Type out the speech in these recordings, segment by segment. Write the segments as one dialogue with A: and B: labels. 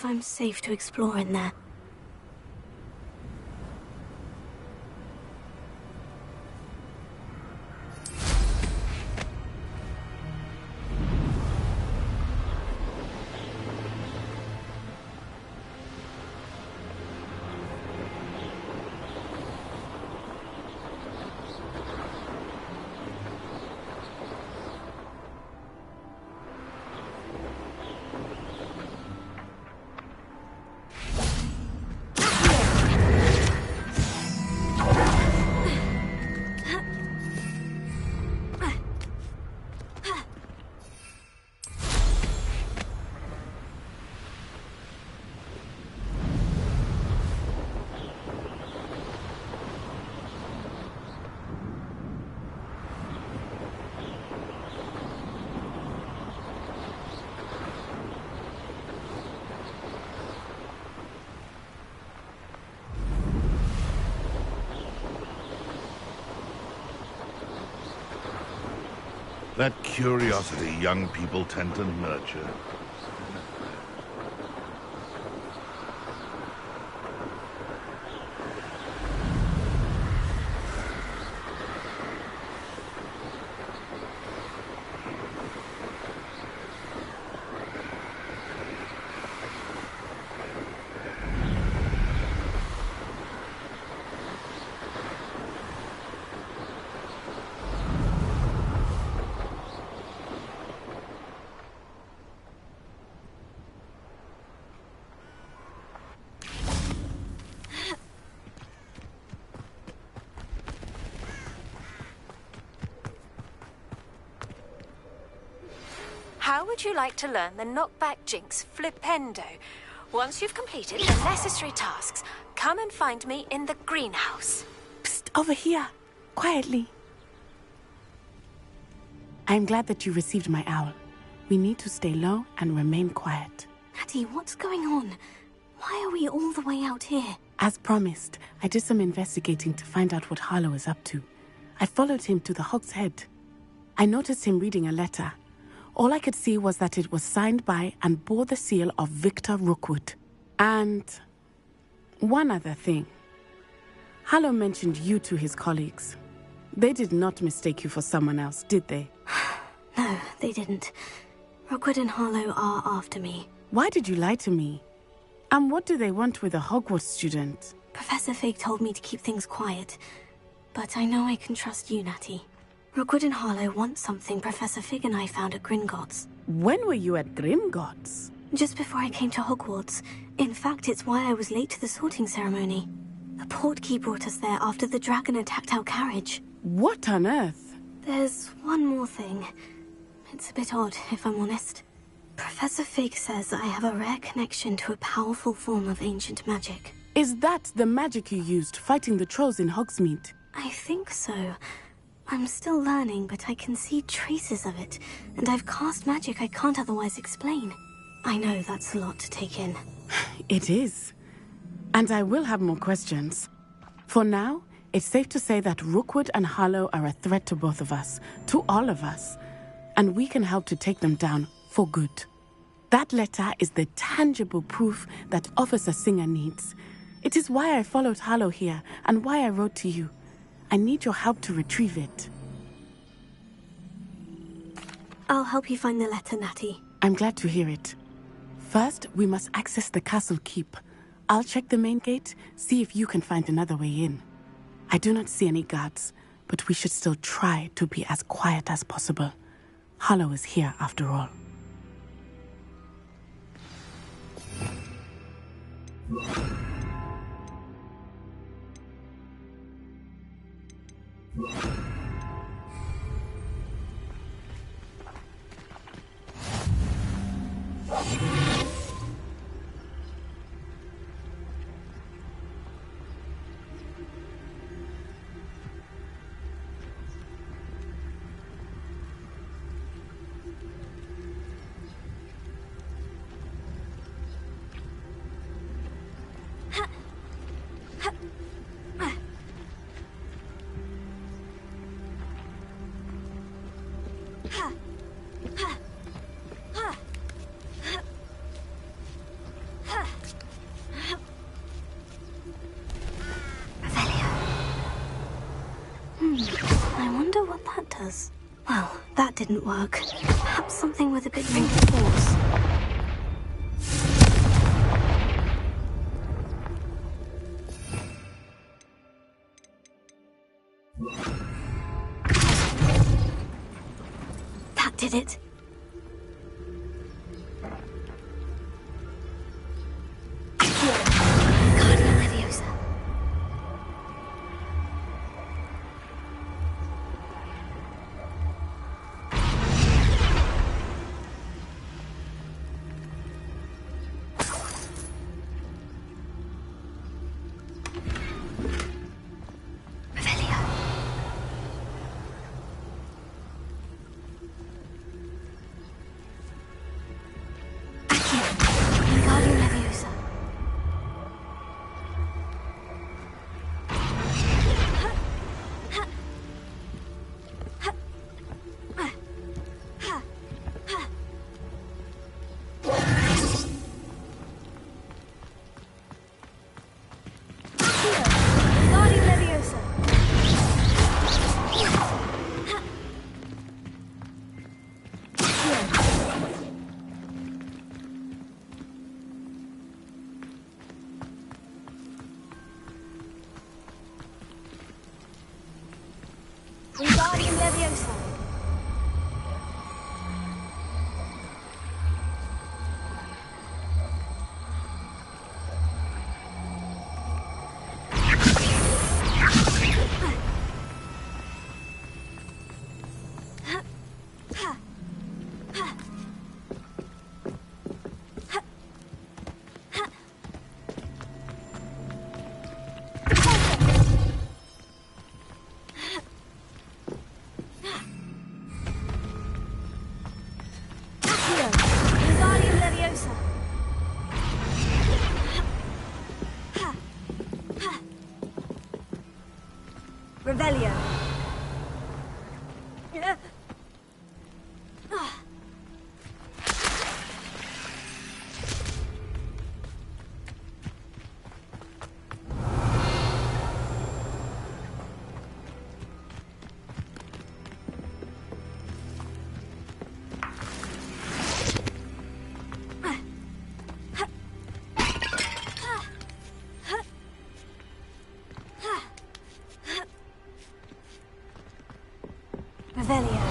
A: if I'm safe to explore in there.
B: That curiosity young people tend to nurture.
C: How would you like to learn the knockback jinx flipendo? Once you've completed the necessary tasks, come and find me in the greenhouse.
D: Psst, over here. Quietly. I'm glad that you received my owl. We need to stay low and remain quiet.
A: Natty, what's going on? Why are we all the way out here?
D: As promised, I did some investigating to find out what Harlow is up to. I followed him to the Hog's Head. I noticed him reading a letter. All I could see was that it was signed by and bore the seal of Victor Rookwood. And one other thing. Harlow mentioned you to his colleagues. They did not mistake you for someone else, did they?
A: No, they didn't. Rookwood and Harlow are after me.
D: Why did you lie to me? And what do they want with a Hogwarts student?
A: Professor Fig told me to keep things quiet. But I know I can trust you, Natty. Rookwood and Harlow want something Professor Fig and I found at Gringotts.
D: When were you at Gringotts?
A: Just before I came to Hogwarts. In fact, it's why I was late to the sorting ceremony. The portkey brought us there after the dragon attacked our carriage.
D: What on earth?
A: There's one more thing. It's a bit odd, if I'm honest. Professor Fig says I have a rare connection to a powerful form of ancient magic.
D: Is that the magic you used fighting the trolls in Hogsmeade?
A: I think so. I'm still learning, but I can see traces of it, and I've cast magic I can't otherwise explain. I know that's a lot to take in.
D: It is. And I will have more questions. For now, it's safe to say that Rookwood and Harlow are a threat to both of us, to all of us, and we can help to take them down for good. That letter is the tangible proof that Officer Singer needs. It is why I followed Harlow here, and why I wrote to you. I need your help to retrieve it.
A: I'll help you find the letter, Natty.
D: I'm glad to hear it. First, we must access the castle keep. I'll check the main gate, see if you can find another way in. I do not see any guards, but we should still try to be as quiet as possible. Harlow is here after all.
A: I wonder what that does. Well, that didn't work. Perhaps something with a bit more force. That did it. Guardian Leviosa. Revelio. Guardian Leviosa. Guardian Leviosa. Guardian Leviosa. Guardian Leviosa. Revelio. Revelio.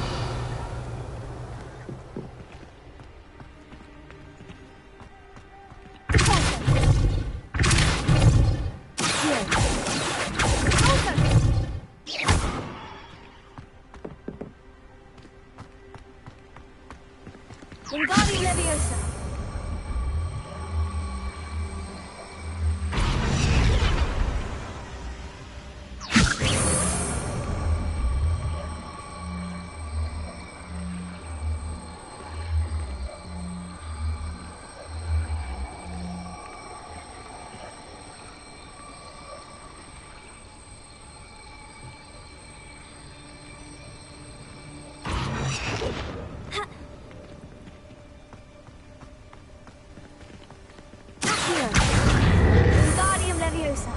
A: Wingardium Leviosa. Wingardium Leviosa.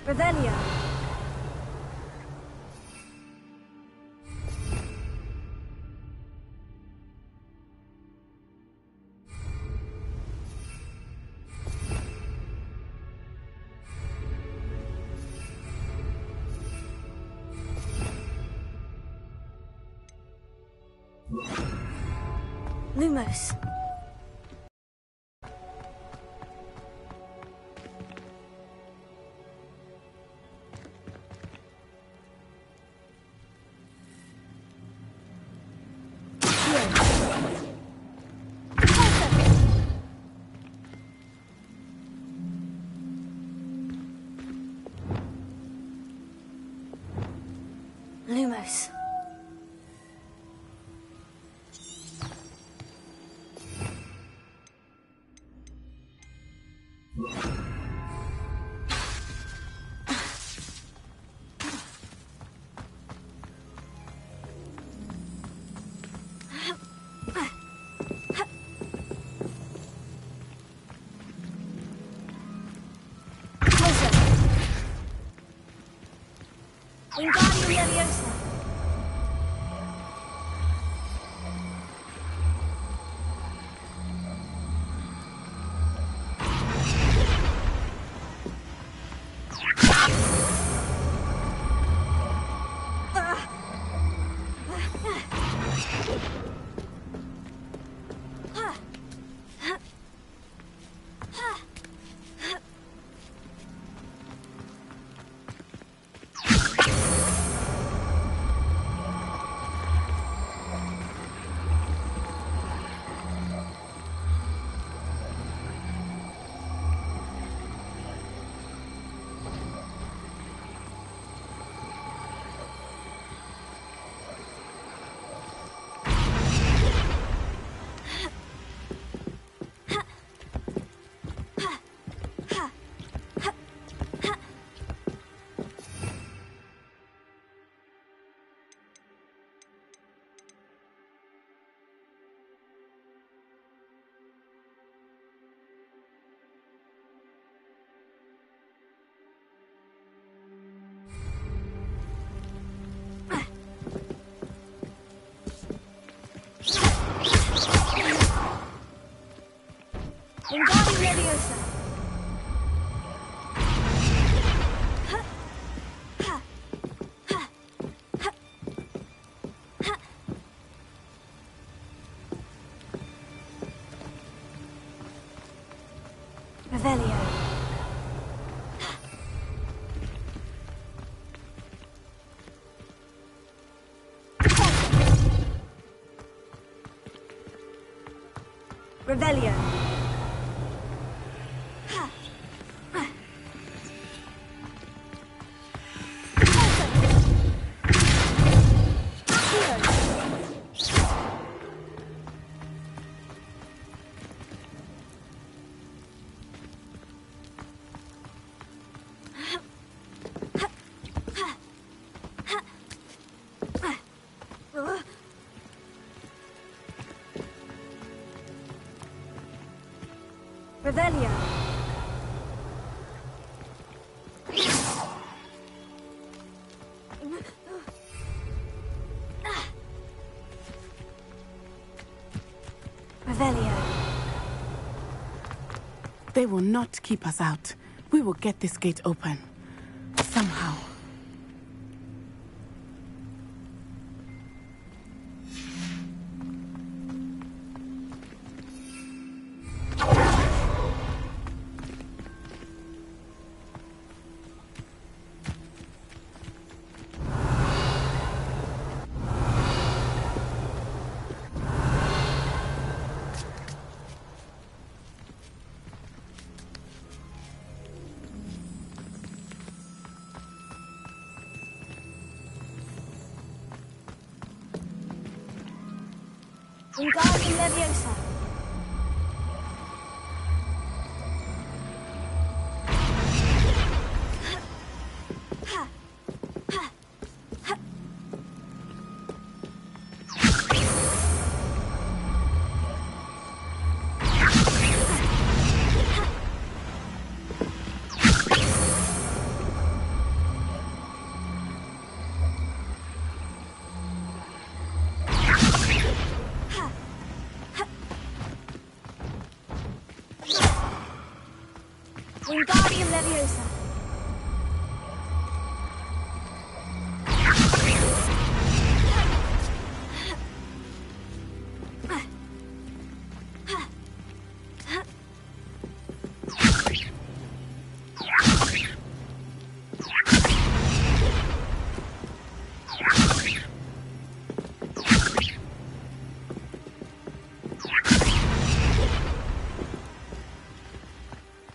A: Revelio. Lumos. Lumos.
C: Wingardium Leviosa. Wingardium Leviosa. Revelio. Revelio. Revelio. Revelio.
D: They will not keep us out. We will get this gate open. Somehow.
C: Wingardium Leviosa. Wingardium Leviosa.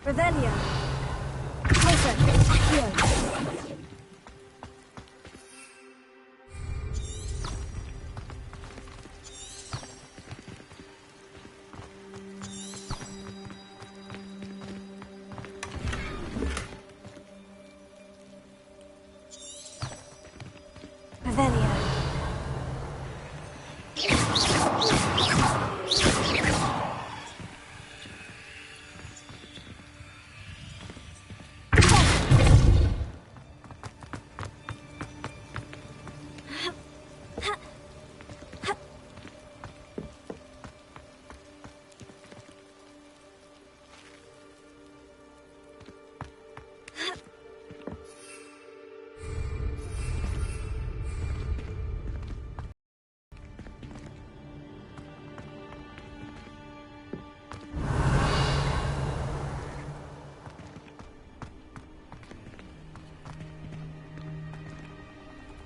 C: Revelio. Closer. Accio. Revelio.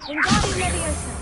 A: Wingardium Leviosa.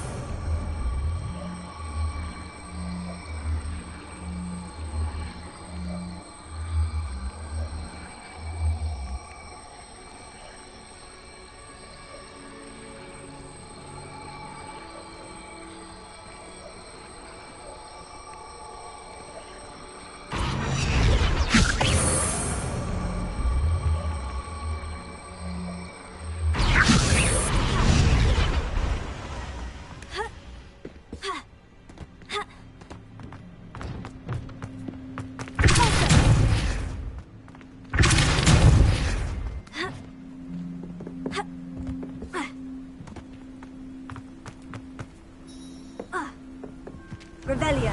A: Revelio.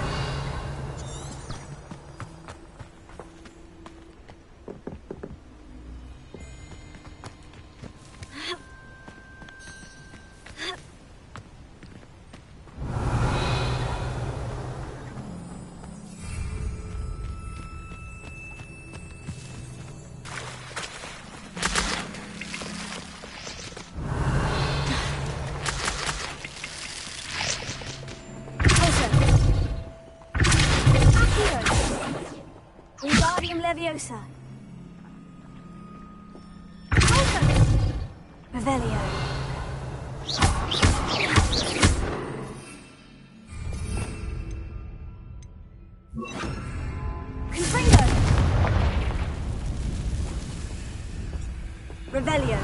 A: Wingardium Leviosa. Revelio. Confringo. Revelio.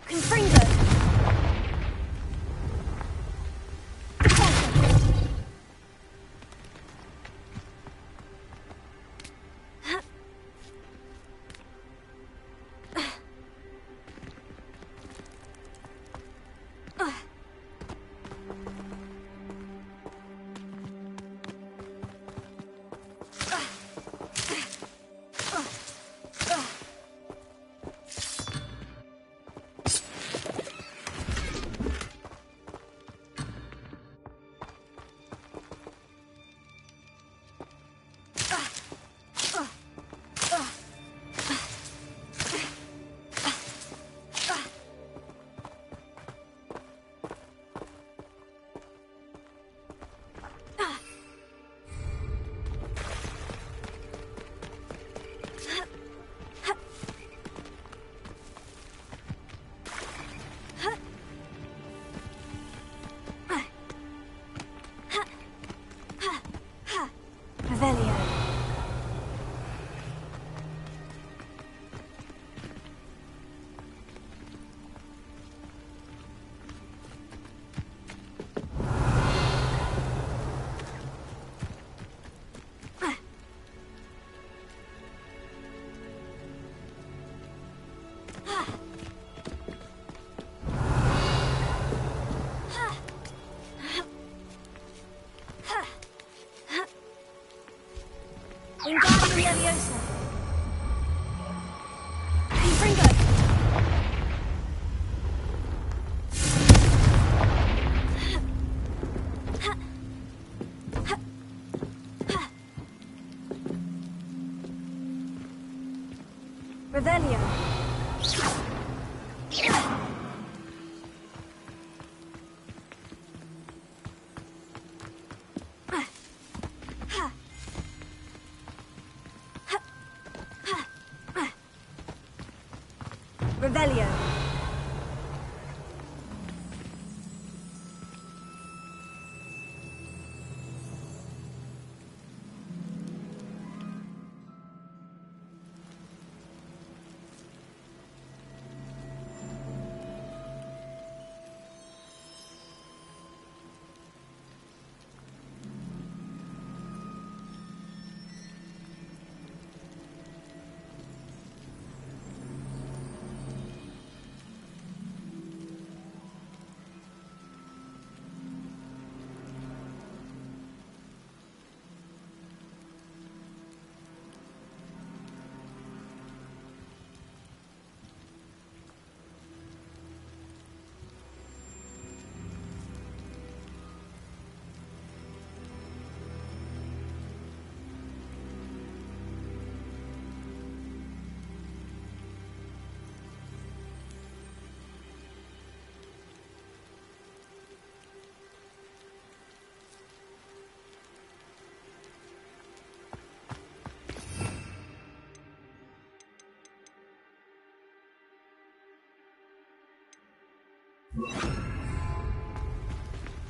A: Confringo. Revelio. Wingardium Leviosa. Confringo. Revelio. Revelio.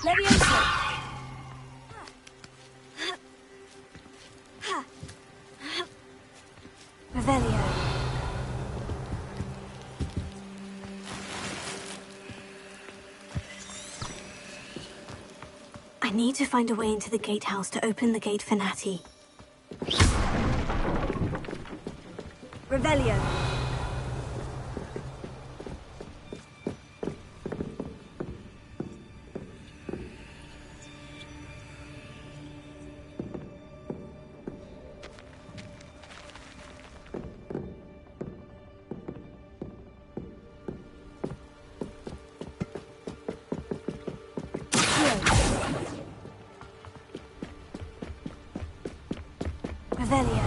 A: Leviosa! Revelio. I need to find a way into the gatehouse to open the gate for Natty. Revelio. Revelio.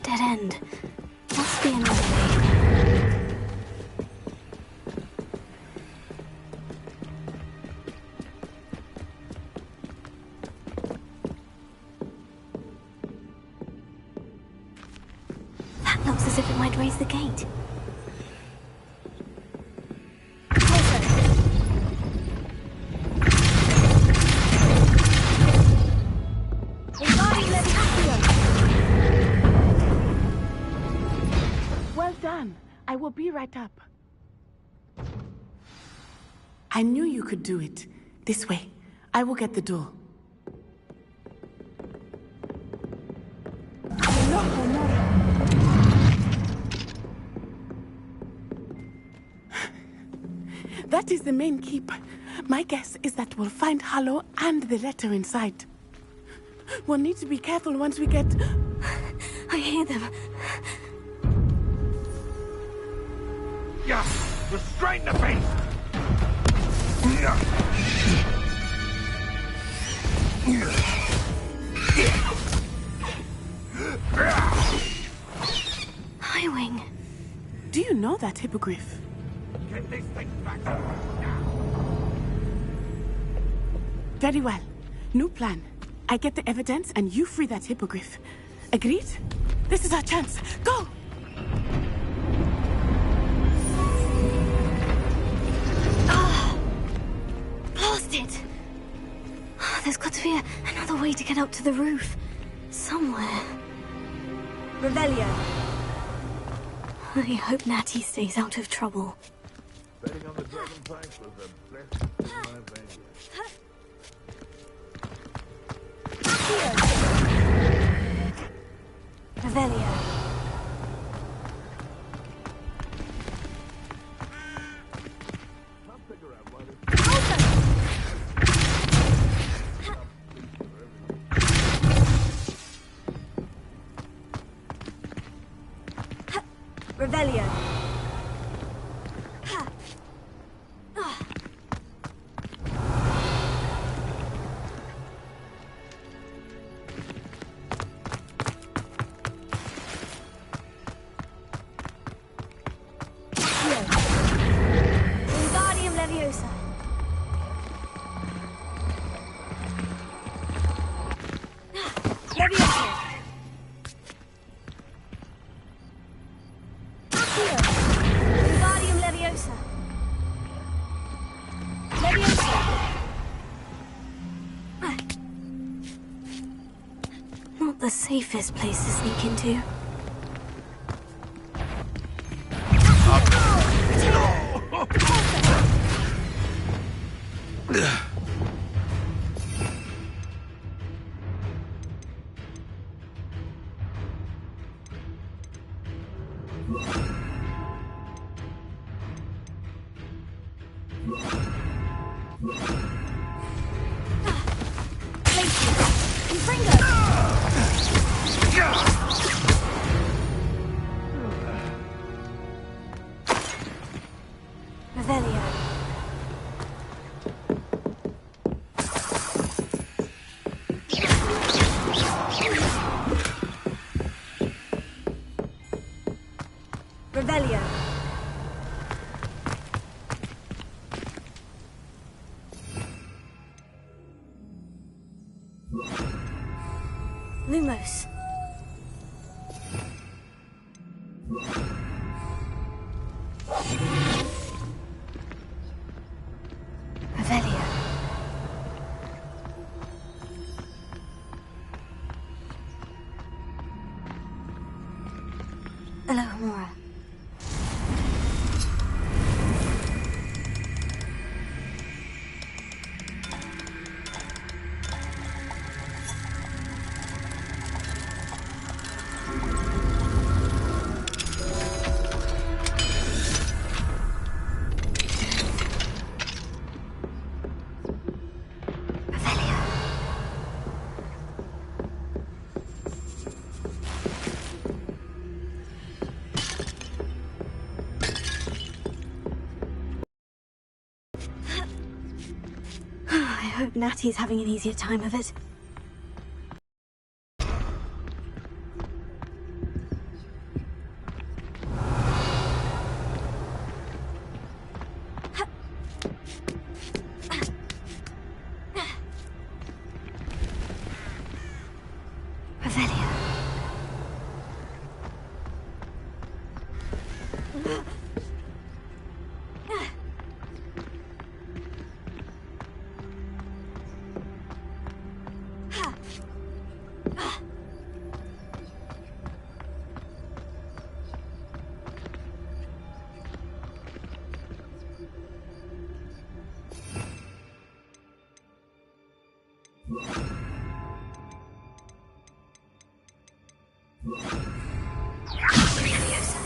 A: Dead end. Must be another way. That looks as if it might raise the gate.
D: I will be right up. I knew you could do it. This way. I will get the door. That is the main keep. My guess is that we'll find Harlow and the letter inside. We'll need to be careful once we get...
A: I hear them.
B: Yeah, restrain the beast!
A: Highwing.
D: Do you know that hippogriff?
B: Get this thing back now!
D: Very well. New plan. I get the evidence and you free that hippogriff. Agreed? This is our chance. Go!
A: It. There's got to be another way to get up to the roof. Somewhere. Revelio. I hope Natty stays out of trouble.
B: Betting on the dragon plank was the best of my vengeance.
A: Revelio. Revelio. Wingardium Leviosa. Leviosa. Wingardium Leviosa. Leviosa. Not the safest place to sneak into. Revelio. Revelio. Lumos. Alohomora. I hope Natty's having an easier time of it. Revelio. Leviosa.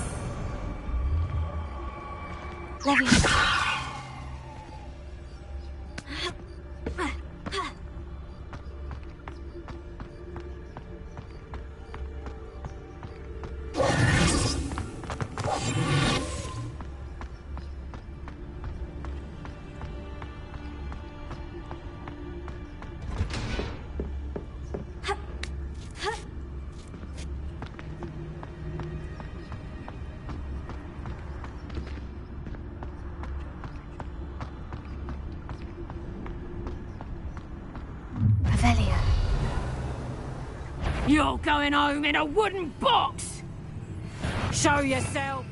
A: Revelio.
E: You're going home in a wooden box! Show yourself!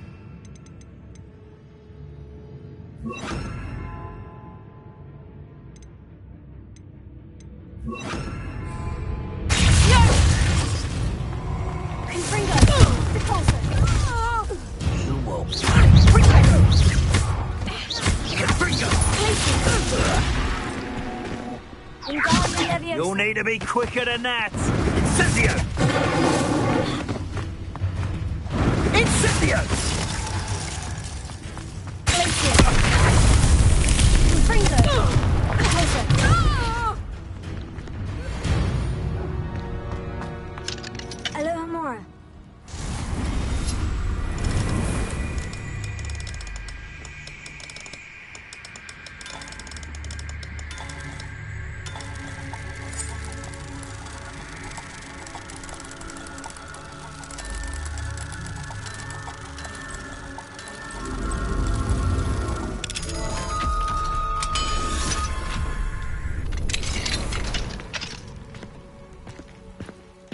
A: Confringo! The closer!
B: You won't.
A: Wingardium Leviosa!
F: You'll need to be quicker than that. Incendio! Incendio!
A: Confringo! The closer! Alohomora.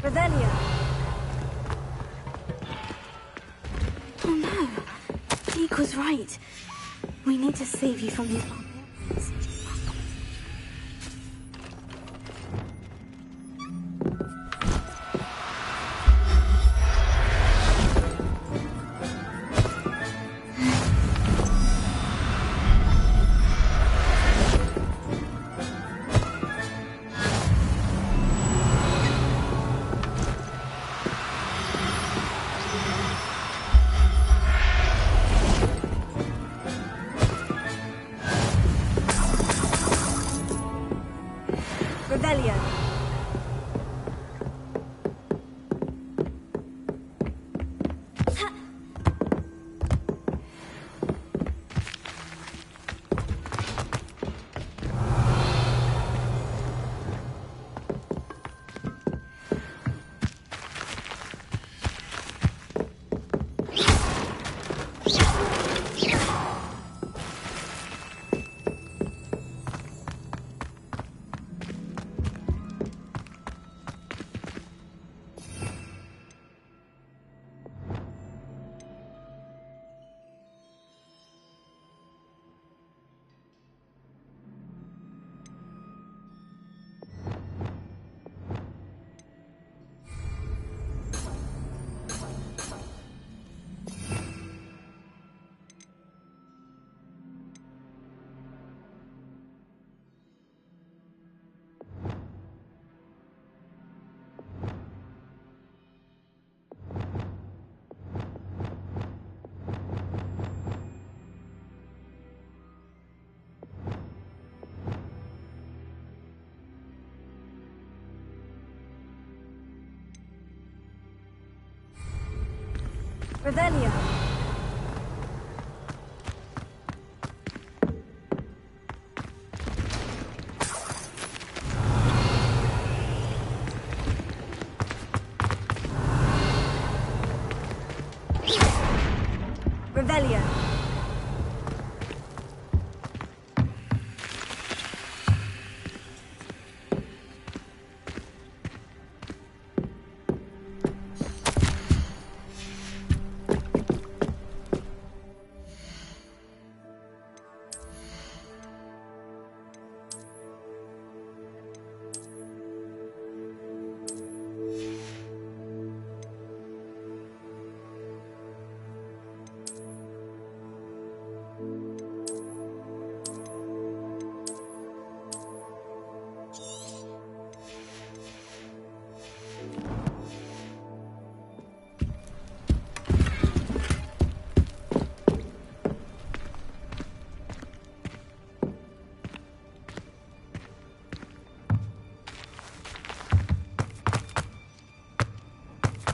A: Revelio. Oh no. Deke was right. We need to save you from these barbarians. Revelio. Revelio.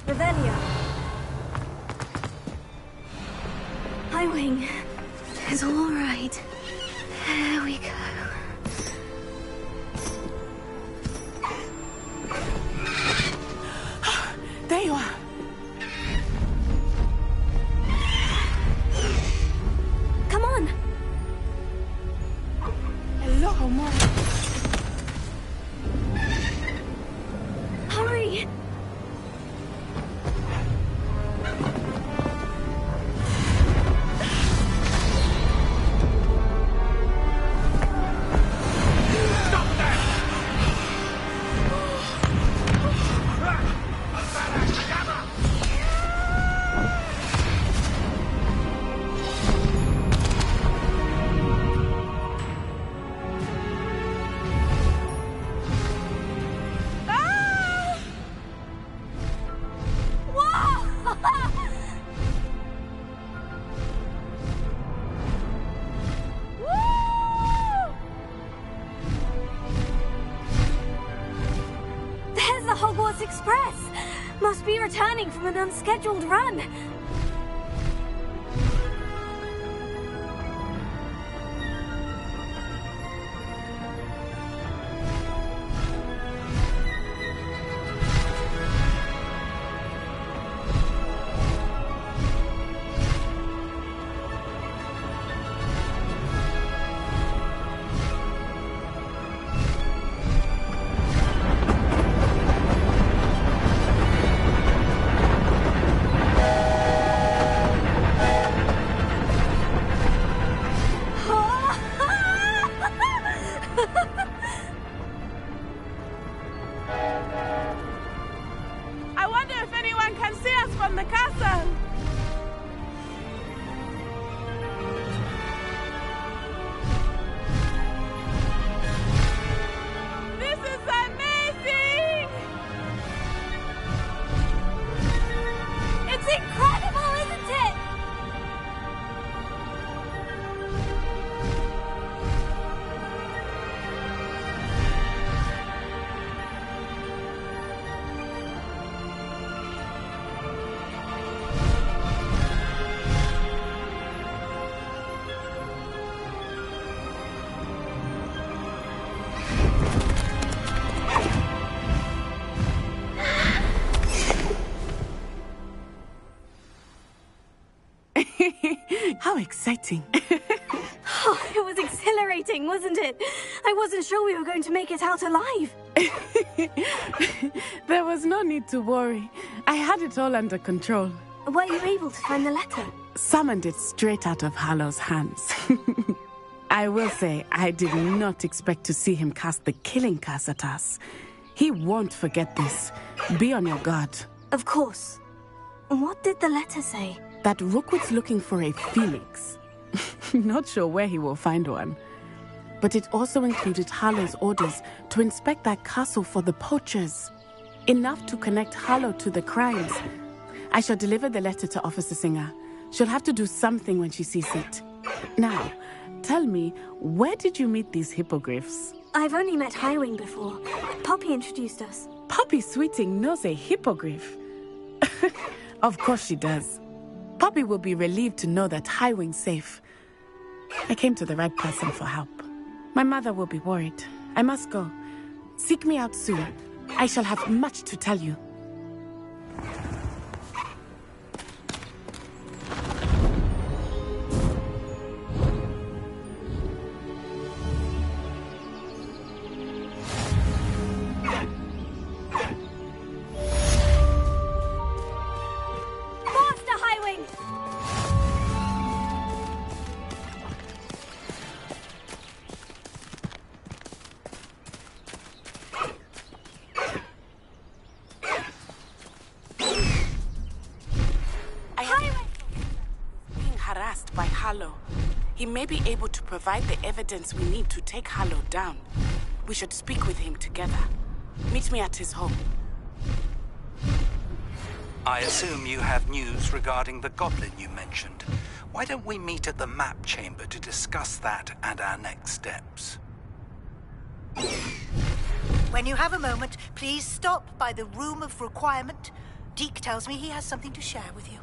A: Revelio. Highwing. It's all right. There we go.
D: There you are.
A: Come on.
D: Hello, Mom.
A: Hurry. There's the Hogwarts Express. Must be returning from an unscheduled run.
D: I wonder if anyone can see us from the castle. This is amazing!
A: It's incredible, isn't it?
D: How exciting.
A: Oh, it was exhilarating, wasn't it? I wasn't sure we were going to make it out alive.
D: There was no need to worry. I had it all under control.
A: Were you able to find the letter?
D: Summoned it straight out of Hallow's hands. I will say, I did not expect to see him cast the killing curse at us. He won't forget this. Be on your guard.
A: Of course. What did the letter say?
D: That Rookwood's looking for a phoenix. Not sure where he will find one. But it also included Hallow's orders to inspect that castle for the poachers. Enough to connect Hallow to the crimes. I shall deliver the letter to Officer Singer. She'll have to do something when she sees it. Now, tell me, where did you meet these hippogriffs?
A: I've only met Highwing before. Poppy introduced us.
D: Poppy Sweeting knows a hippogriff. Of course she does. Poppy will be relieved to know that Highwing's safe. I came to the right person for help. My mother will be worried. I must go. Seek me out soon. I shall have much to tell you. By Harlow. He may be able to provide the evidence we need to take Harlow down. We should speak with him together. Meet me at his home.
G: I assume you have news regarding the goblin you mentioned. Why don't we meet at the map chamber to discuss that and our next steps?
H: When you have a moment, please stop by the Room of Requirement. Deke tells me he has something to share with you.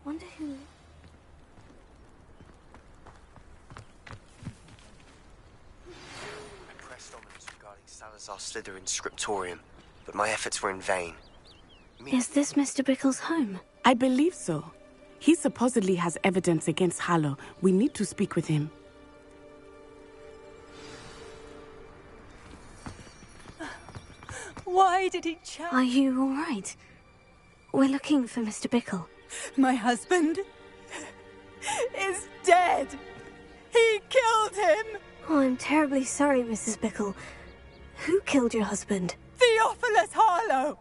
A: Wonder who...
I: I pressed omens regarding Salazar Slytherin's scriptorium, but my efforts were in vain.
A: Is this Mr. Bickle's home?
D: I believe so. He supposedly has evidence against Harlow. We need to speak with him.
J: Why did he charge?
A: Are you all right? We're looking for Mr. Bickle.
J: My husband is dead. He killed him.
A: Oh, I'm terribly sorry, Mrs. Bickle. Who killed your husband?
J: Theophilus Harlow.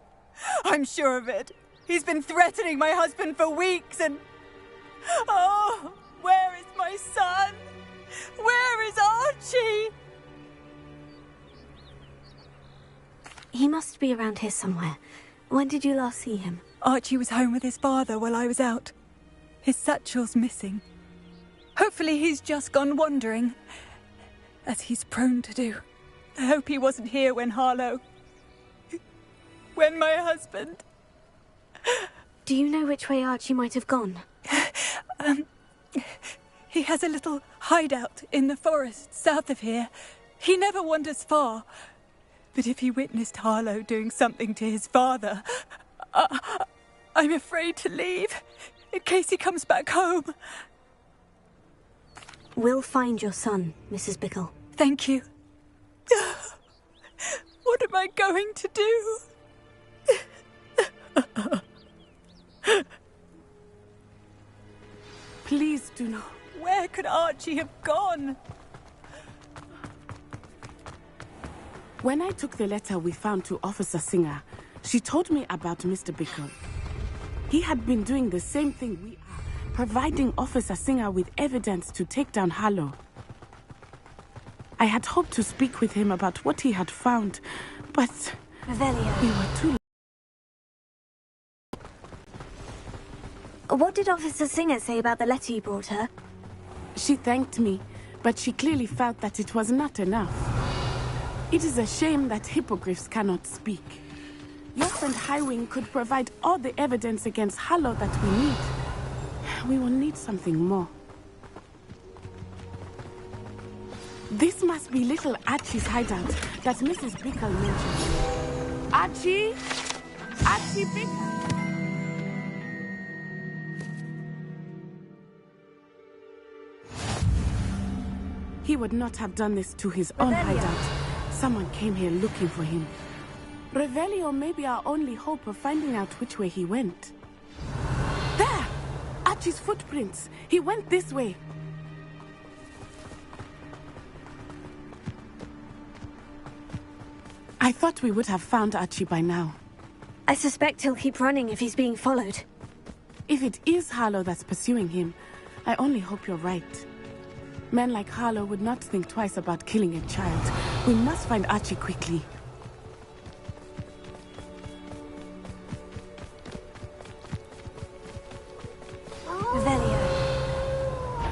J: I'm sure of it. He's been threatening my husband for weeks and... Oh, where is my son? Where is Archie?
A: He must be around here somewhere. When did you last see him?
J: Archie was home with his father while I was out. His satchel's missing. Hopefully he's just gone wandering, as he's prone to do. I hope he wasn't here when Harlow... when my husband...
A: Do you know which way Archie might have gone?
J: He has a little hideout in the forest south of here. He never wanders far. But if he witnessed Harlow doing something to his father, I'm afraid to leave, in case he comes back home.
A: We'll find your son, Mrs. Bickle.
J: Thank you. What am I going to do?
D: Please do not.
J: Where could Archie have gone?
D: When I took the letter we found to Officer Singer, she told me about Mr. Bickle. He had been doing the same thing we are, providing Officer Singer with evidence to take down Harlow. I had hoped to speak with him about what he had found, but
A: Revelio.
D: we were too late.
A: What did Officer Singer say about the letter you brought her?
D: She thanked me, but she clearly felt that it was not enough. It is a shame that hippogriffs cannot speak. Your friend Highwing could provide all the evidence against Harlow that we need. We will need something more. This must be little Archie's hideout that Mrs. Bickle mentioned. Archie? Archie Bickle? He would not have done this to his own hideout. Someone came here looking for him. Revelio may be our only hope of finding out which way he went. There! Archie's footprints. He went this way. I thought we would have found Archie by now.
A: I suspect he'll keep running if he's being followed.
D: If it is Harlow that's pursuing him, I only hope you're right. Men like Harlow would not think twice about killing a child. We must find Archie quickly.
A: Revelio.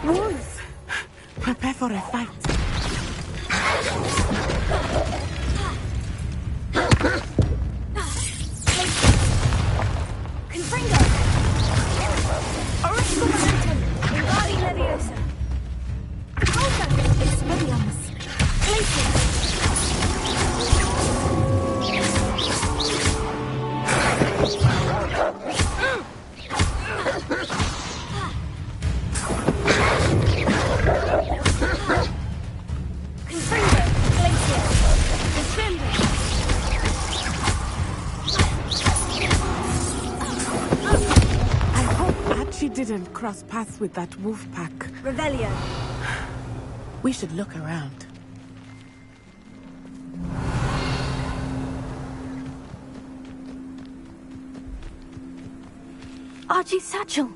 D: Wolves! Prepare for a fight.
A: Confringo! Original momentum! Invadi Leviosa! Expelliarmus! Glacius! Confringo! Glacius! Descendo!
D: I hope Archie didn't cross paths with that wolf pack.
A: Revelio.
D: We should look around.
A: Archie's satchel.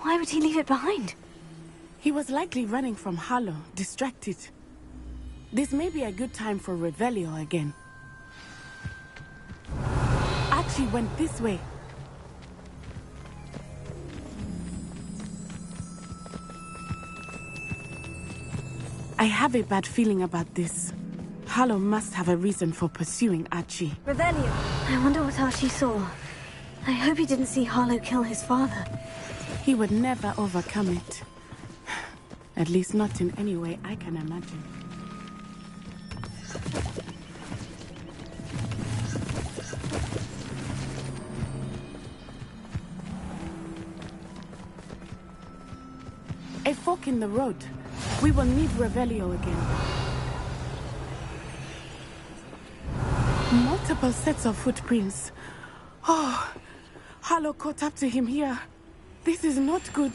A: Why would he leave it behind?
D: He was likely running from Harlow, distracted. This may be a good time for Revelio again. Archie went this way. I have a bad feeling about this. Harlow must have a reason for pursuing Archie.
A: Revelio. I wonder what Archie saw. I hope he didn't see Harlow kill his father.
D: He would never overcome it. At least not in any way I can imagine. A fork in the road. We will need Revelio again. Multiple sets of footprints. Oh, Harlow caught up to him here. This is not good.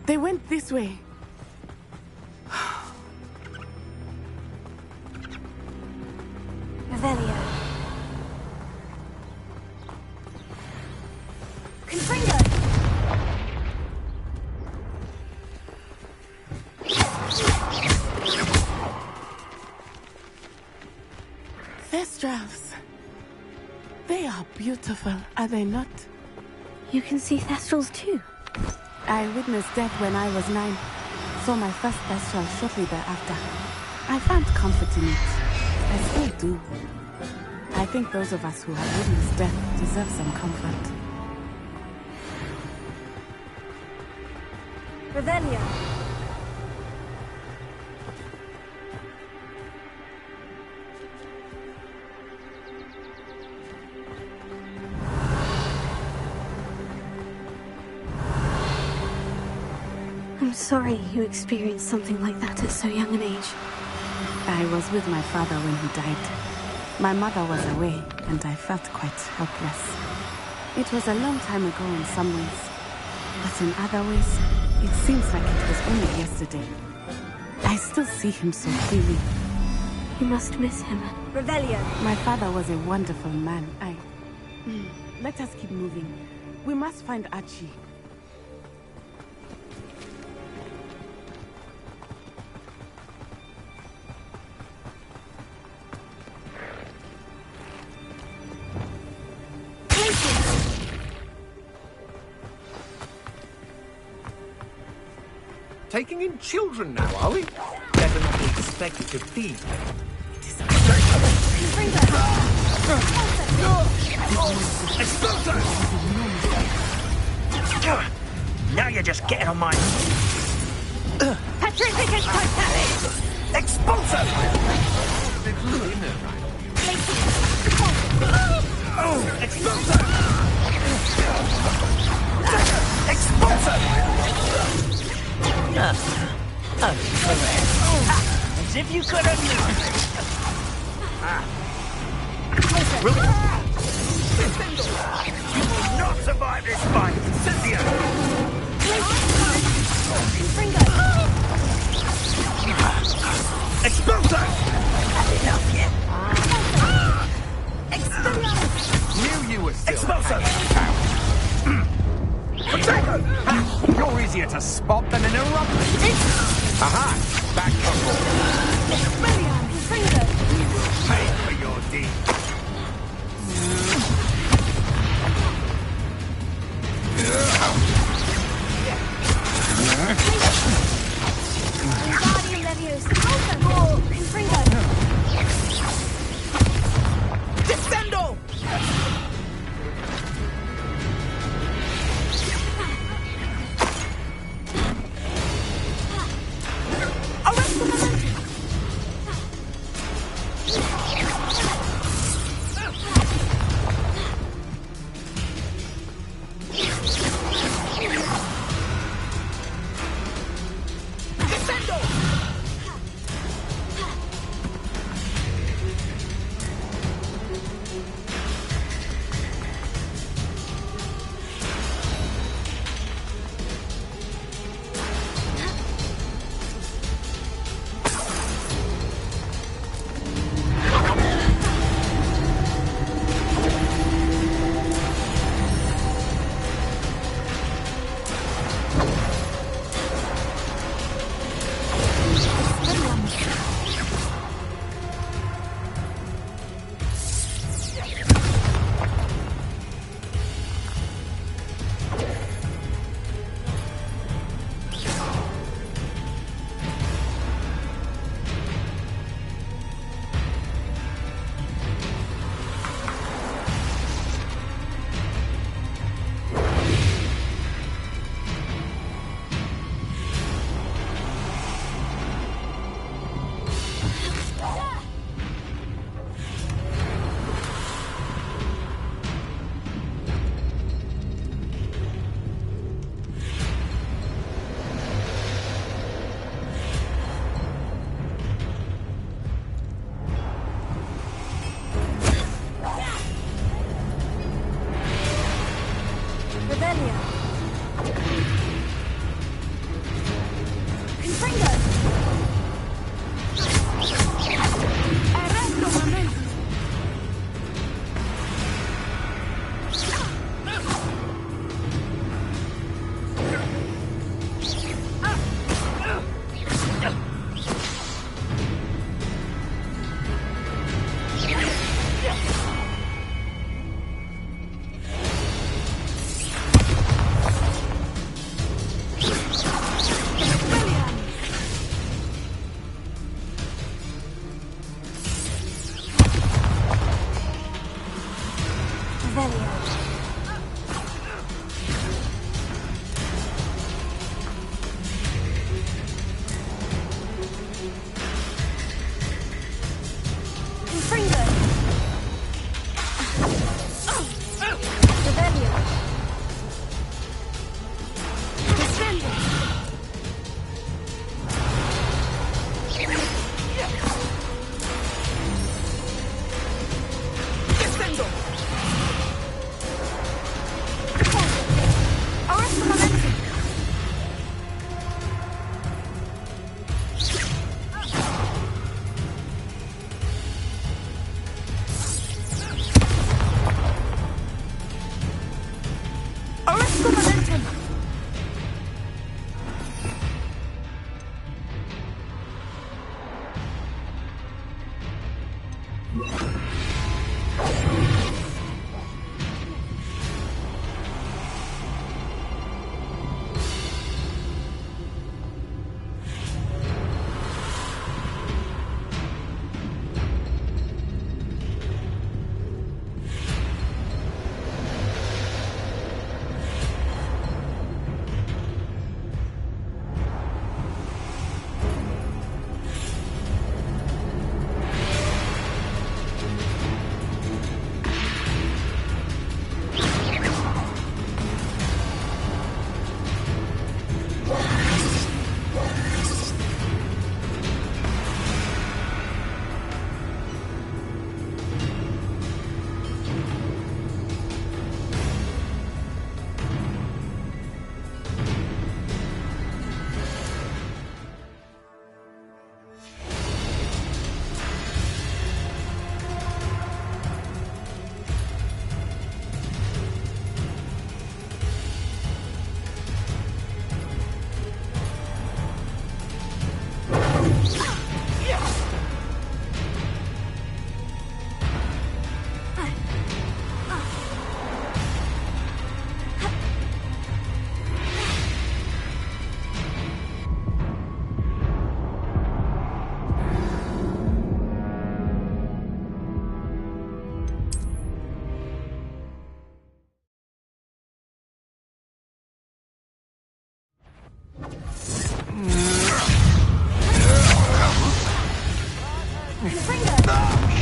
D: They went this way.
A: Revelio. Confringo!
D: Thestrals. They are beautiful, are they not?
A: You can see Thestrals too.
D: I witnessed death when I was 9. Saw my first Thestral shortly thereafter. I found comfort in it. I still do. I think those of us who have witnessed death deserve some comfort.
A: Revelio. I'm sorry you experienced something like that at so young an age.
D: I was with my father when he died. My mother was away, and I felt quite helpless. It was a long time ago in some ways, but in other ways, it seems like it was only yesterday. I still see him so clearly.
A: You must miss him. Revelio.
D: My father was a wonderful man. Let us keep moving. We must find Archie.
F: Taking in children now, are we? Better not be expected to feed. Explosion! Now you're just getting on my...
E: Petrificus totalis!
F: Expulsion! Oh, expulsion! Expulsion! As if you could have known. You will not survive this fight, Cynthia! Expulsion! Enough yet? Knew you were still Potato! You're easier to spot than an eruption. Aha! Back We will pay for your deed. Descendo!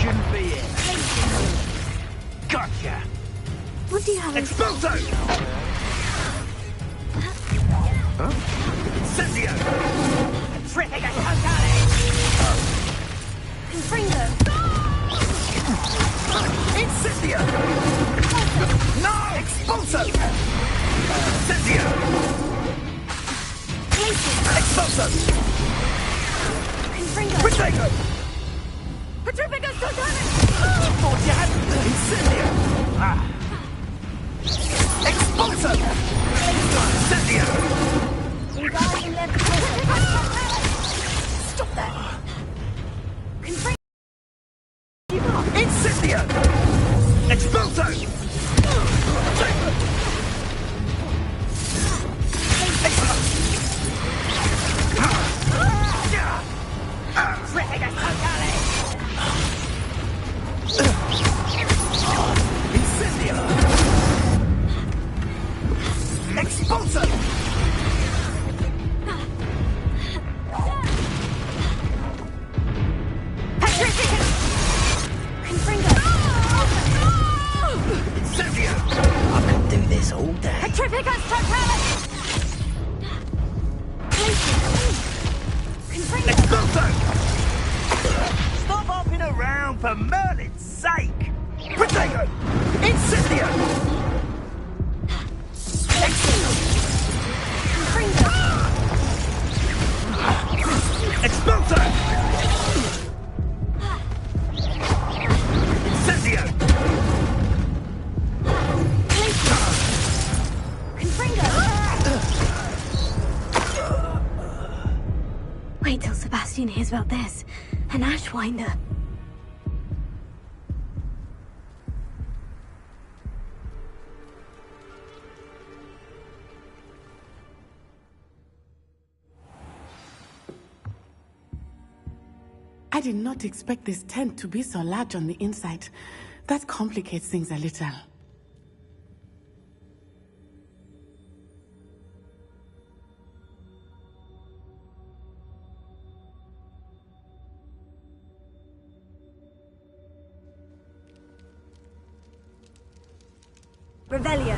F: Shouldn't be it. Gotcha.
A: What do you have?
F: Expulso! Huh? Incendio! Terrific totale!
A: Confringo!
F: Incendio! No! Expulso! Incendio! Expulso!
A: Confringo!
F: Protego!
A: Petrificus totale!
F: Thought you had Incendio! Ah! Expulso! Incendio!
A: Wingardium Leviosa! Stop that! Confringo!
F: Incendio! Expulso!
E: Terrific totale!
F: Incendio! Expulso!
A: Petrificus! Confringo!
F: Incendio!
K: I could do this all day.
A: Petrificus totale! Confringo!
F: Expulso!
K: Stop hopping around for Merlin's sake!
F: Protego! Incendio!
A: Confringo!
F: Expulso! Incendio!
A: Confringo! Wait till Sebastian hears about this. An Ashwinder.
D: I did not expect this tent to be so large on the inside. That complicates things a little.
A: Revelio.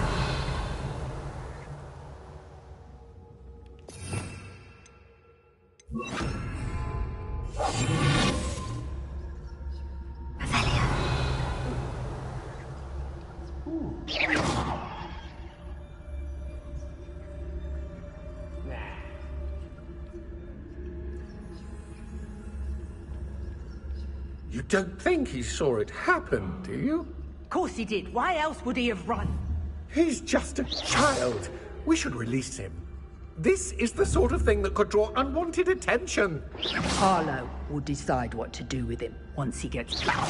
B: You don't think he saw it happen, do you?
E: Of course he did. Why else would he have run?
B: He's just a child. We should release him. This is the sort of thing that could draw unwanted attention.
E: Harlow will decide what to do with him once he gets back.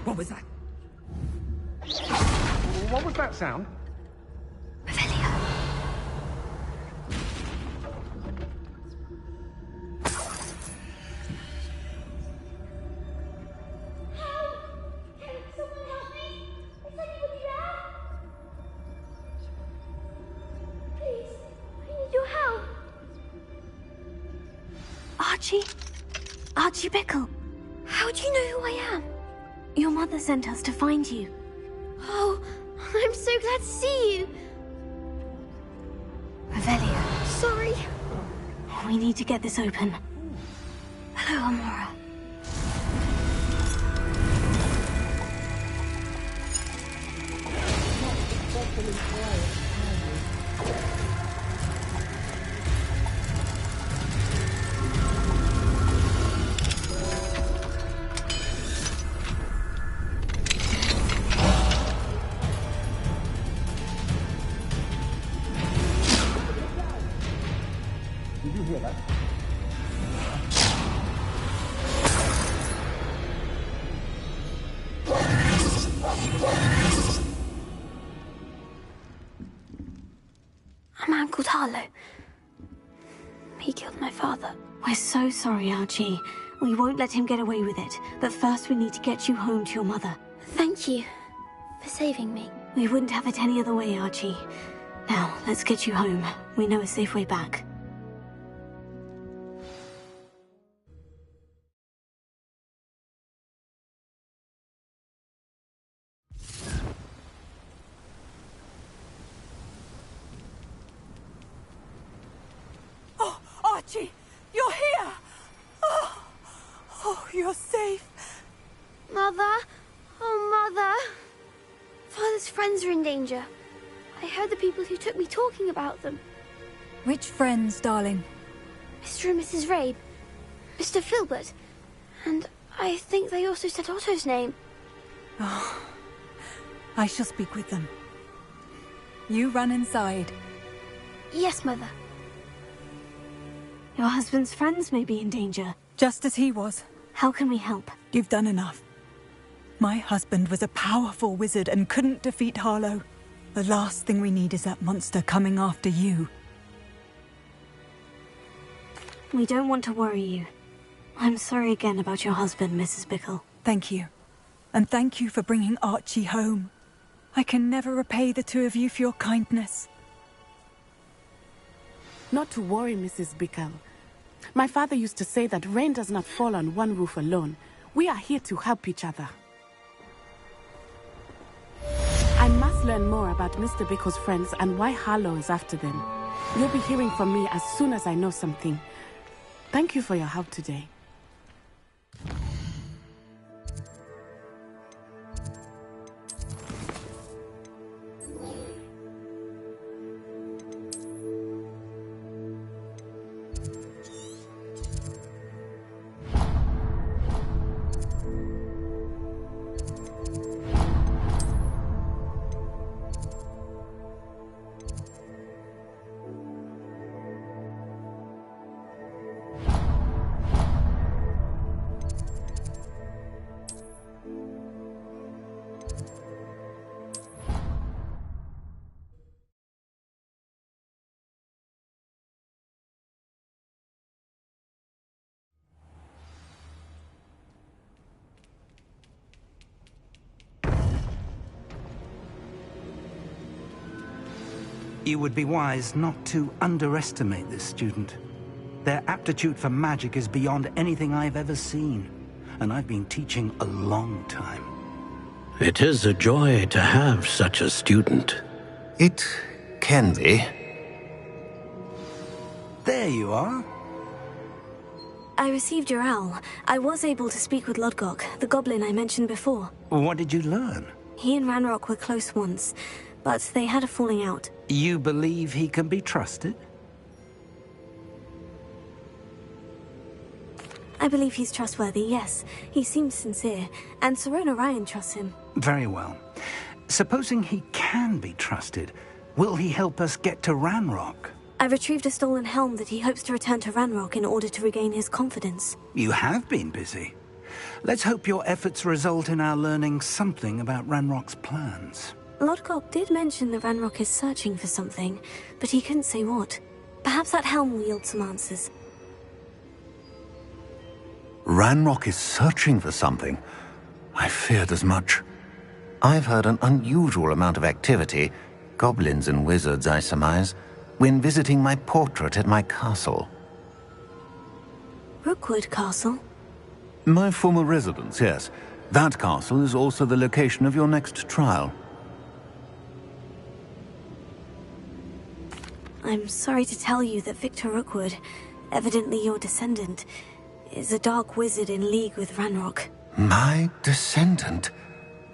F: What was that? What was that sound?
A: Revelio. Archie Bickle. How do you know who I am? Your mother sent us to find you.
L: Oh, I'm so glad to see you.
A: Revelio.
L: Sorry.
A: We need to get this open. Hello, Amora.
F: Did you hear that?
A: A man called Harlow. He killed my father. We're so sorry, Archie. We won't let him get away with it. But first we need to get you home to your mother.
L: Thank you for saving me.
A: We wouldn't have it any other way, Archie. Now, let's get you home. We know a safe way back.
J: Oh, Archie, you're here! Oh, you're safe.
L: Mother? Oh, Mother. Father's friends are in danger. I heard the people who took me talking about them.
J: Which friends, darling?
L: Mr. and Mrs. Rabe, Mr. Filbert, and I think they also said Otto's name.
J: Oh, I shall speak with them. You run inside.
L: Yes, Mother.
A: Your husband's friends may be in danger.
J: Just as he was.
A: How can we help?
J: You've done enough. My husband was a powerful wizard and couldn't defeat Harlow. The last thing we need is that monster coming after you.
A: We don't want to worry you. I'm sorry again about your husband, Mrs. Bickle.
J: Thank you. And thank you for bringing Archie home. I can never repay the two of you for your kindness.
D: Not to worry, Mrs. Bickle. My father used to say that rain does not fall on one roof alone. We are here to help each other. I must learn more about Mr. Bickle's friends and why Harlow is after them. You'll be hearing from me as soon as I know something. Thank you for your help today.
G: You would be wise not to underestimate this student. Their aptitude for magic is beyond anything I've ever seen, and I've been teaching a long time.
M: It is a joy to have such a student.
N: It can be.
G: There you are.
A: I received your owl. I was able to speak with Lodgok, the goblin I mentioned before.
G: What did you learn?
A: He and Ranrock were close once, but they had a falling out.
G: You believe he can be trusted?
A: I believe he's trustworthy, yes. He seems sincere, and Serona Ryan trusts him.
G: Very well. Supposing he can be trusted, will he help us get to Ranrock?
A: I retrieved a stolen helm that he hopes to return to Ranrock in order to regain his confidence.
G: You have been busy. Let's hope your efforts result in our learning something about Ranrock's plans.
A: Lodgok did mention that Ranrock is searching for something, but he couldn't say what. Perhaps that helm will yield some answers.
N: Ranrock is searching for something. I feared as much. I've heard an unusual amount of activity, goblins and wizards, I surmise, when visiting my portrait at my castle.
A: Rookwood Castle?
N: My former residence, yes. That castle is also the location of your next trial.
A: I'm sorry to tell you that Victor Rookwood, evidently your descendant, is a dark wizard in league with Ranrock.
N: My descendant?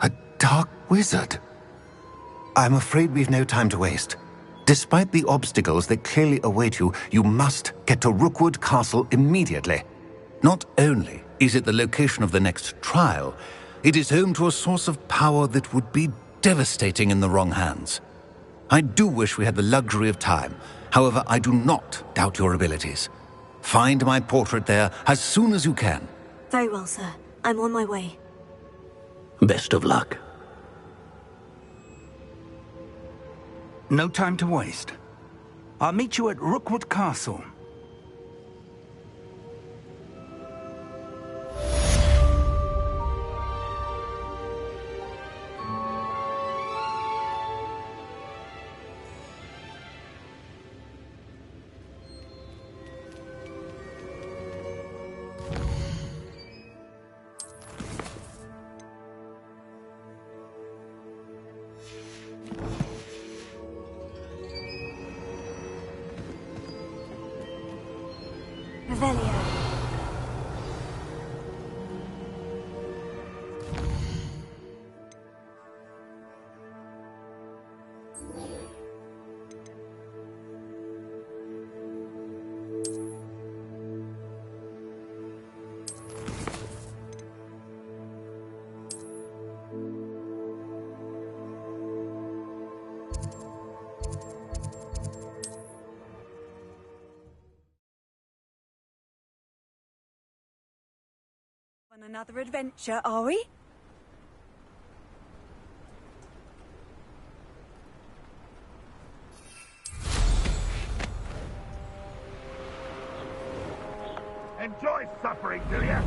N: A dark wizard? I'm afraid we've no time to waste. Despite the obstacles that clearly await you, you must get to Rookwood Castle immediately. Not only is it the location of the next trial, it is home to a source of power that would be devastating in the wrong hands. I do wish we had the luxury of time. However, I do not doubt your abilities. Find my portrait there as soon as you can.
A: Very well, sir. I'm on my way.
M: Best of luck.
G: No time to waste. I'll meet you at Rookwood Castle.
A: Revelio.
J: On another adventure, are we?
K: Enjoy suffering, do ya?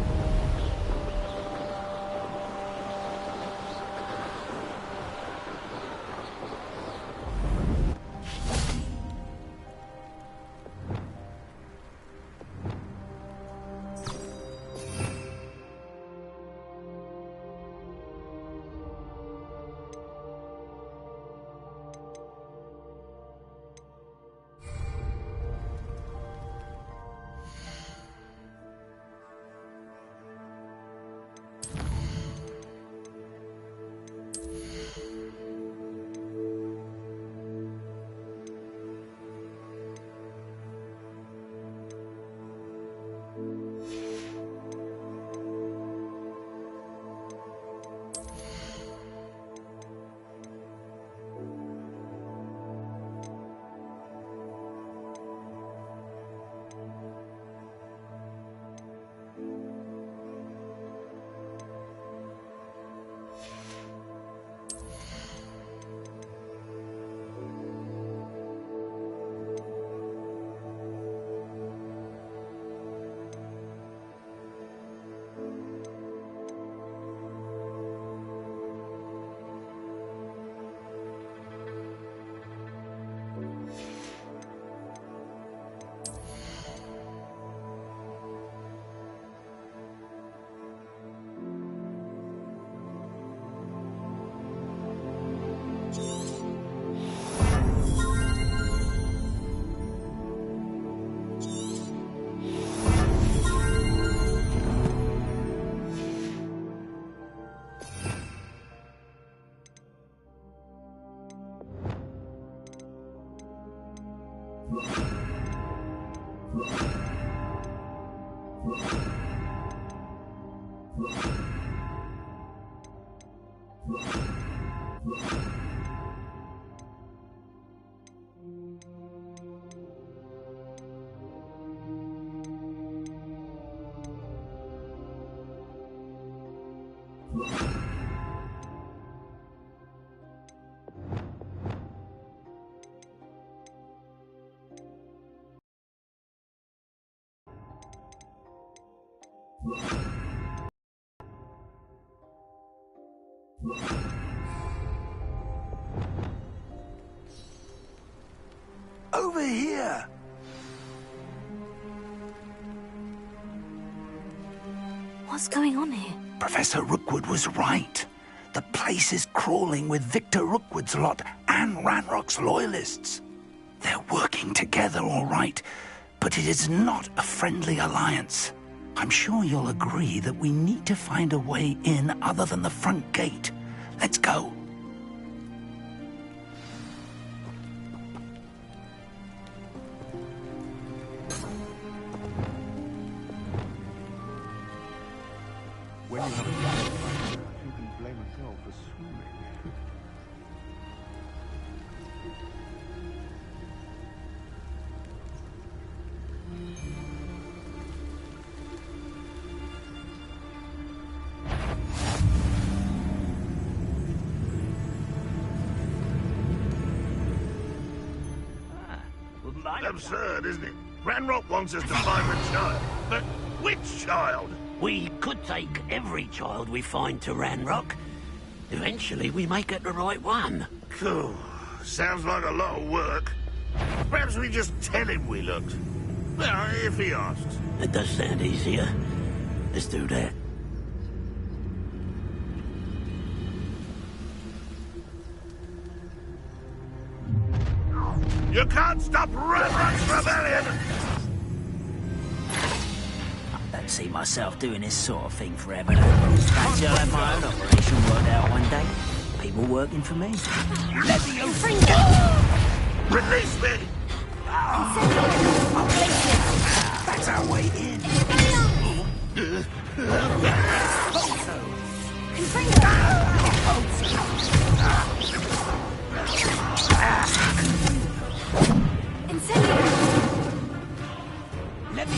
G: Over here!
A: What's going on here?
G: Professor Rookwood was right. The place is crawling with Victor Rookwood's lot and Ranrock's loyalists. They're working together, all right, but it is not a friendly alliance. I'm sure you'll agree that we need to find a way in other than the front gate. Let's go.
K: When you have a fire, you can blame yourself for swimming.
O: Absurd, isn't it? Ranrock wants us to find the child. But which child?
M: We could take every child we find to Ranrock. Eventually, we may get the right one.
O: Cool. Sounds like a lot of work. Perhaps we just tell him we looked. Well, if he asks.
M: It does sound easier. Let's do that.
O: You can't stop Ranrock's rebellion!
P: I don't see myself doing this sort of thing forever. Fancy I'll have my own operation worked out one day. People working for me.
O: Let me go! Release me!
G: That's our way in.
P: Let me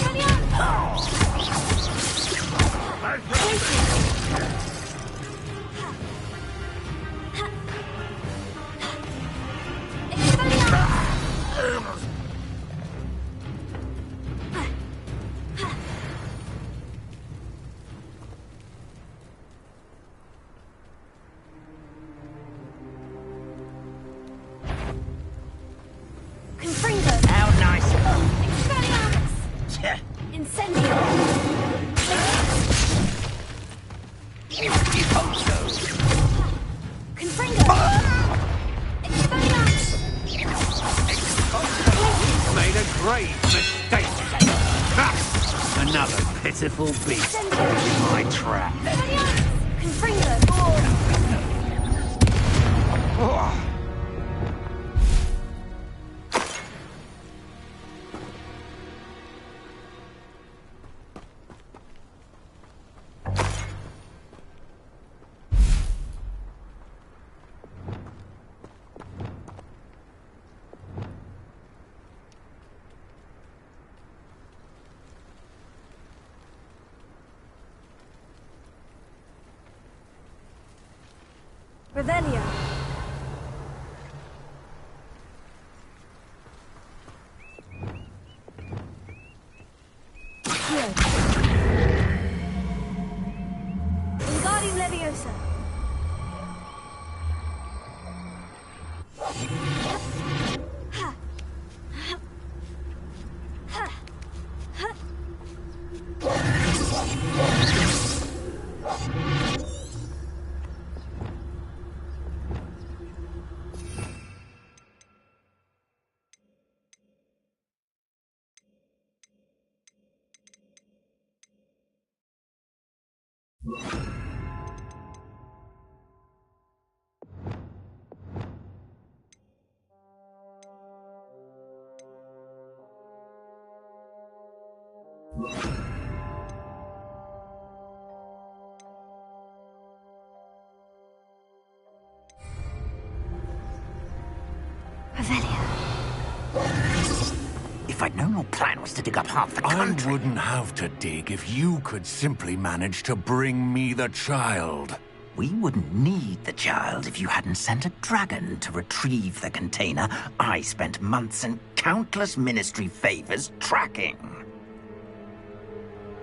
P: How nice.
A: Incendio!
F: Made a great mistake. Ha! Another pitiful beast in my trap.
A: Revelio. Here. Wingardium Leviosa.
G: If I'd known your plan was to dig up half the country...
N: I wouldn't have to dig if you could simply manage to bring me the child.
G: We wouldn't need the child if you hadn't sent a dragon to retrieve the container I spent months and countless ministry favors tracking.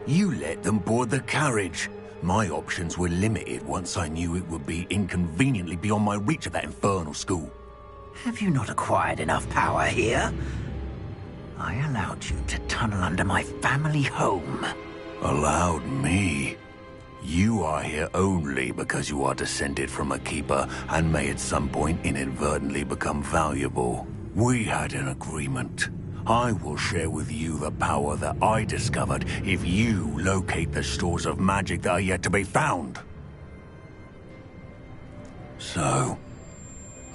N: You let them board the carriage. My options were limited once I knew it would be inconveniently beyond my reach of that infernal school.
G: Have you not acquired enough power here? I allowed you to tunnel under my family home.
N: Allowed me? You are here only because you are descended from a keeper and may at some point inadvertently become valuable. We had an agreement. I will share with you the power that I discovered if you locate the stores of magic that are yet to be found. So,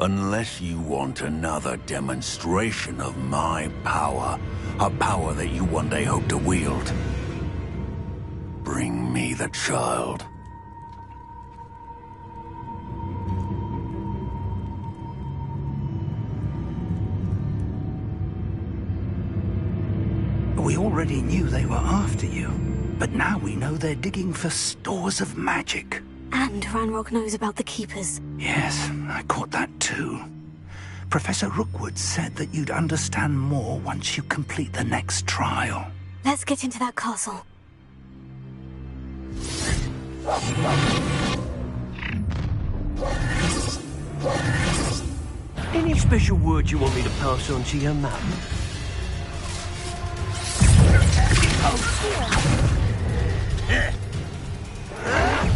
N: unless you want another demonstration of my power, a power that you one day hope to wield, bring me the child.
G: We already knew they were after you, but now we know they're digging for stores of magic.
A: And Ranrock knows about the Keepers.
G: Yes, I caught that too. Professor Rookwood said that you'd understand more once you complete the next trial.
A: Let's get into that castle.
M: Any special words you want me to pass on to your mum?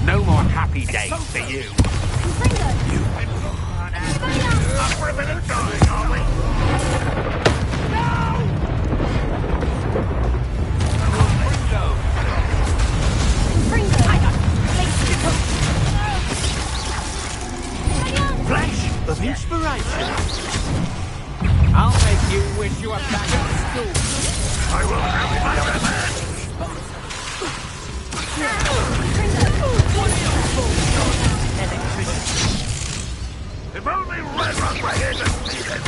F: No more happy days for you.
O: Up for a bit of dying, are we?
M: Flash of inspiration.
F: I'll make you wish you were back at school.
O: I will have it, my man. If only Ranrock were here to see it.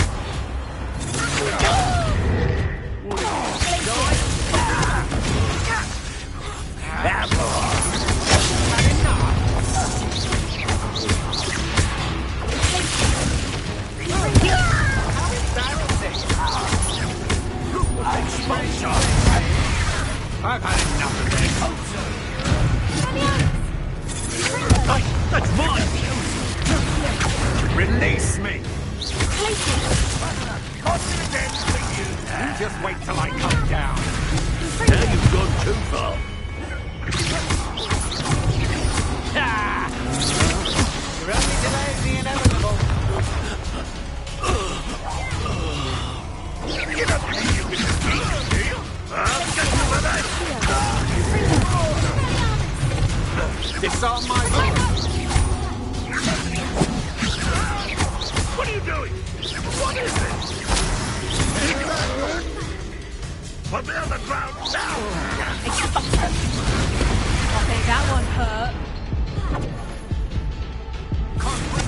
F: I've had enough of this.
M: That's mine!
F: Release me! You just wait till I come down.
M: Now you've gone too far.
F: You're only delaying the inevitable.
O: You don't think you can defeat us, do you? I'll get you for that.
F: It's on my own.
O: What are you doing? What is this? Put me on the ground now!
E: I think that one hurt.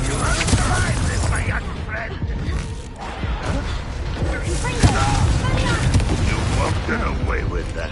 O: You haven't tried this, my young friend! You won't get away with that.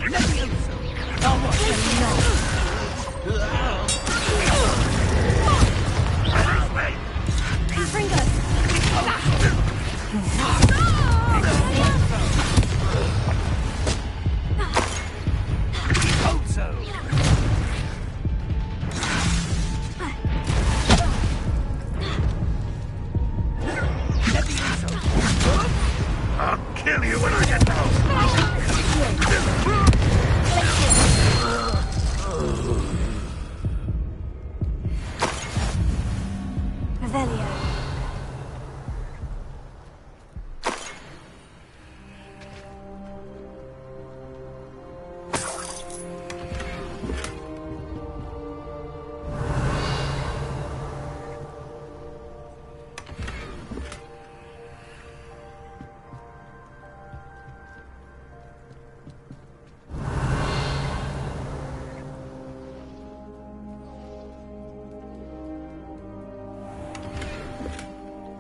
O: I'll kill you when I get home!
A: Revelio.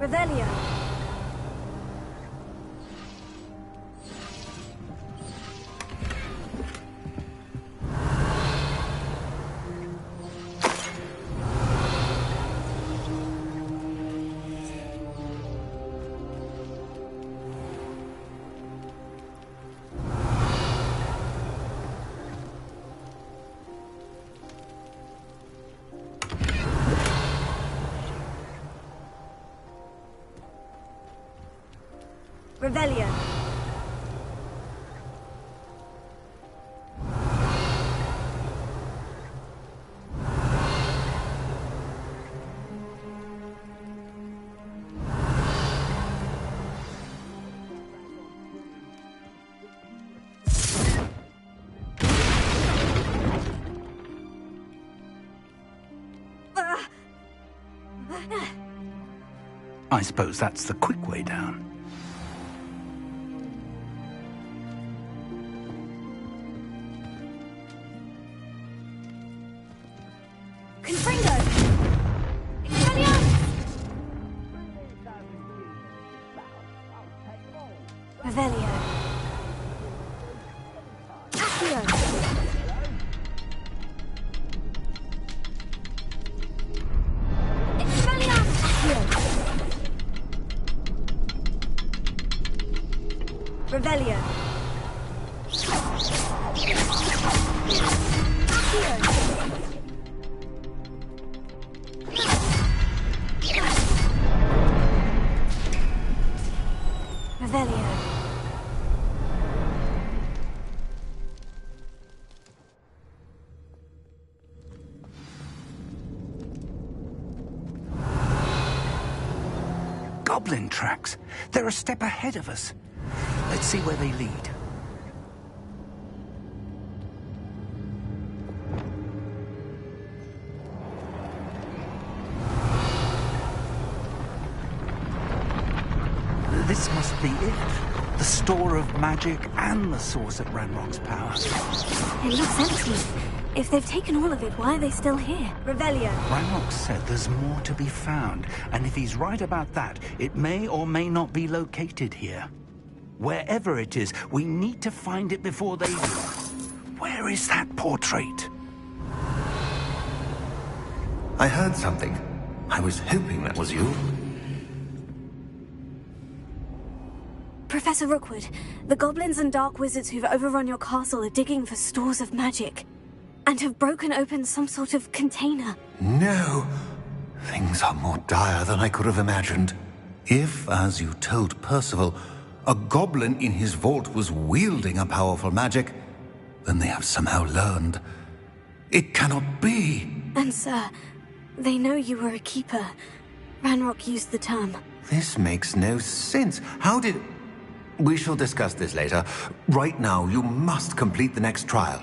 A: Revelio. Revelio.
G: I suppose that's the quick way down.
A: Confringo! Expelliarmus! Revelio. Accio! Expelliarmus! Accio! Revelio. Accio! Revelio.
G: Goblin tracks. They're a step ahead of us. Let's see where they lead. This must be it. The store of magic and the source of Ranrock's power.
A: It looks empty. If they've taken all of it, why are they still here? Revelio.
G: Ranrock said there's more to be found, and if he's right about that, it may or may not be located here. Wherever it is, we need to find it before they do. Where is that portrait?
N: I heard something. I was hoping that was you.
A: Professor Rookwood, the goblins and dark wizards who've overrun your castle are digging for stores of magic and have broken open some sort of container.
N: No. Things are more dire than I could have imagined. If, as you told Percival, a goblin in his vault was wielding a powerful magic, then they have somehow learned. It cannot be.
A: And sir, they know you were a keeper. Ranrock used the term.
N: This makes no sense. How did... We shall discuss this later. Right now, you must complete the next trial.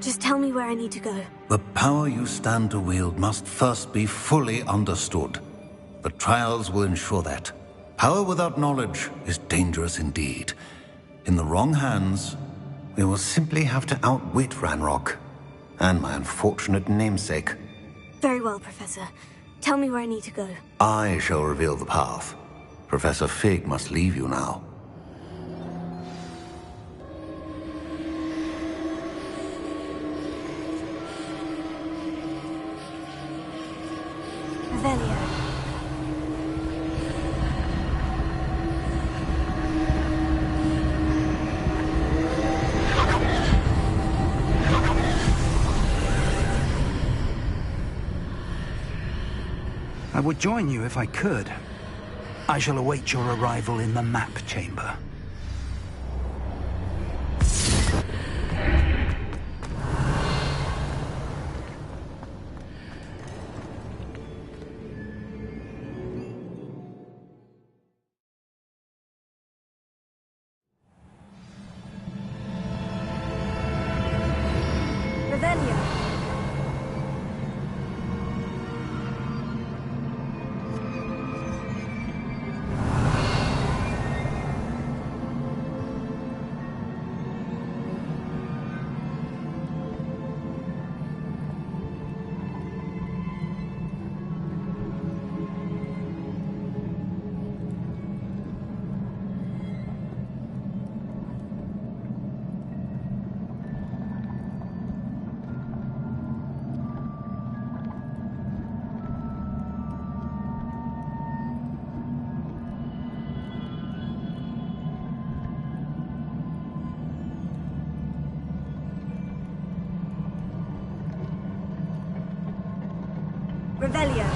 A: Just tell me where I need to go.
N: The power you stand to wield must first be fully understood. The trials will ensure that. Power without knowledge is dangerous indeed. In the wrong hands, we will simply have to outwit Ranrock and my unfortunate namesake.
A: Very well, Professor. Tell me where I need to go.
N: I shall reveal the path. Professor Fig must leave you now.
A: Revelio.
G: I would join you if I could. I shall await your arrival in the map chamber.
A: Revelio.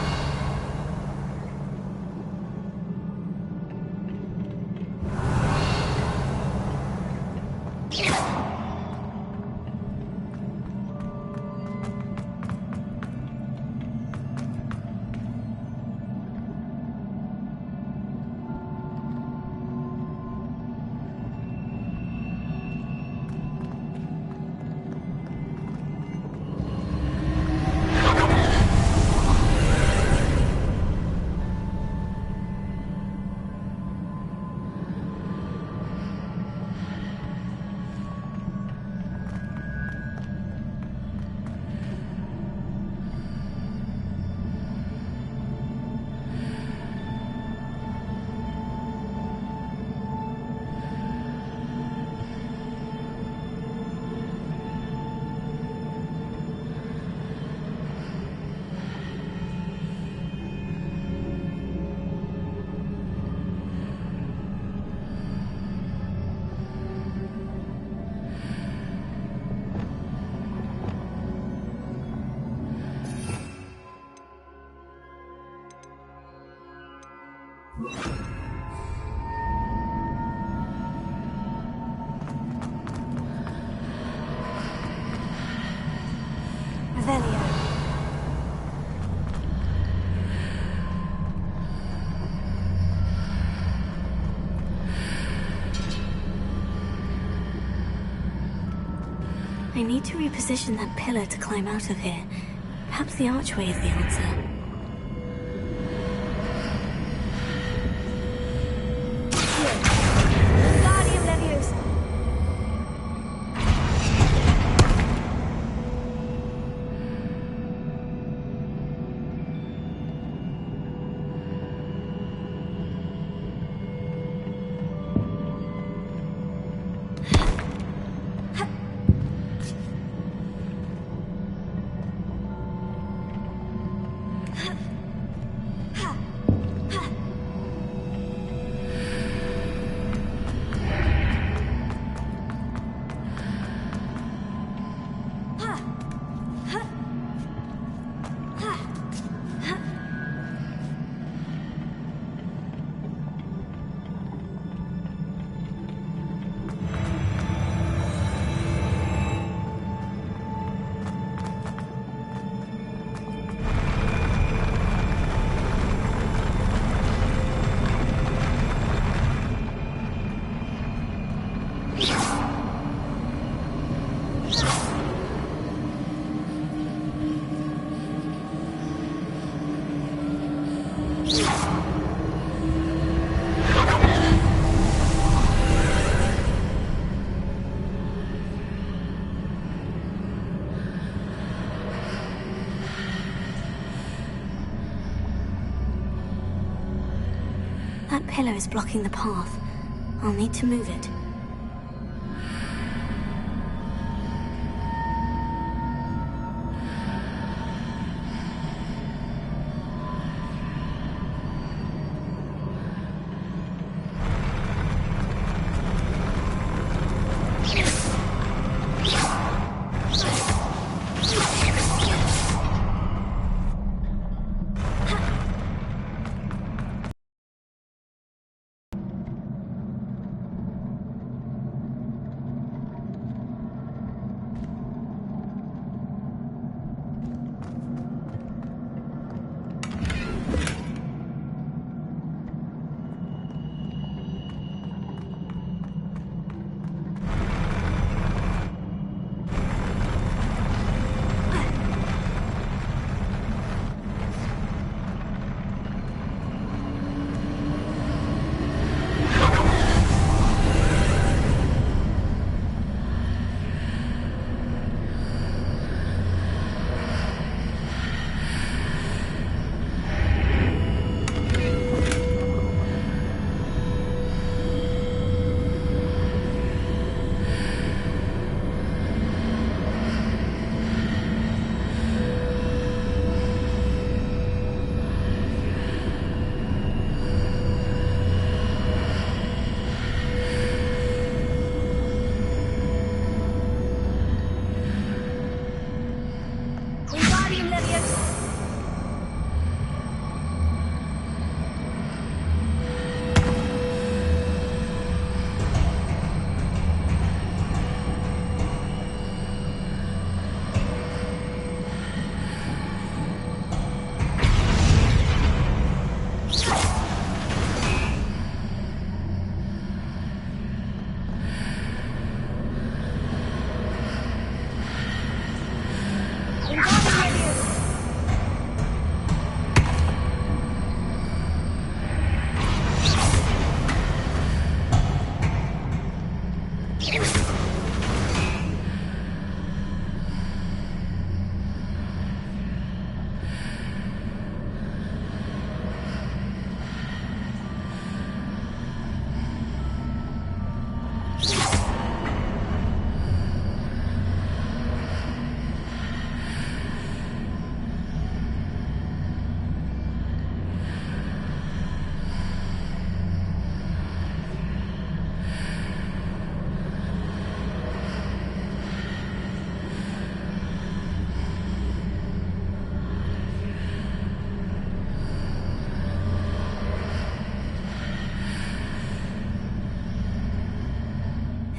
A: Revelio. I need to reposition that pillar to climb out of here. Perhaps the archway is the answer. Guardian Leviosa. That pillar is blocking the path. I'll need to move it.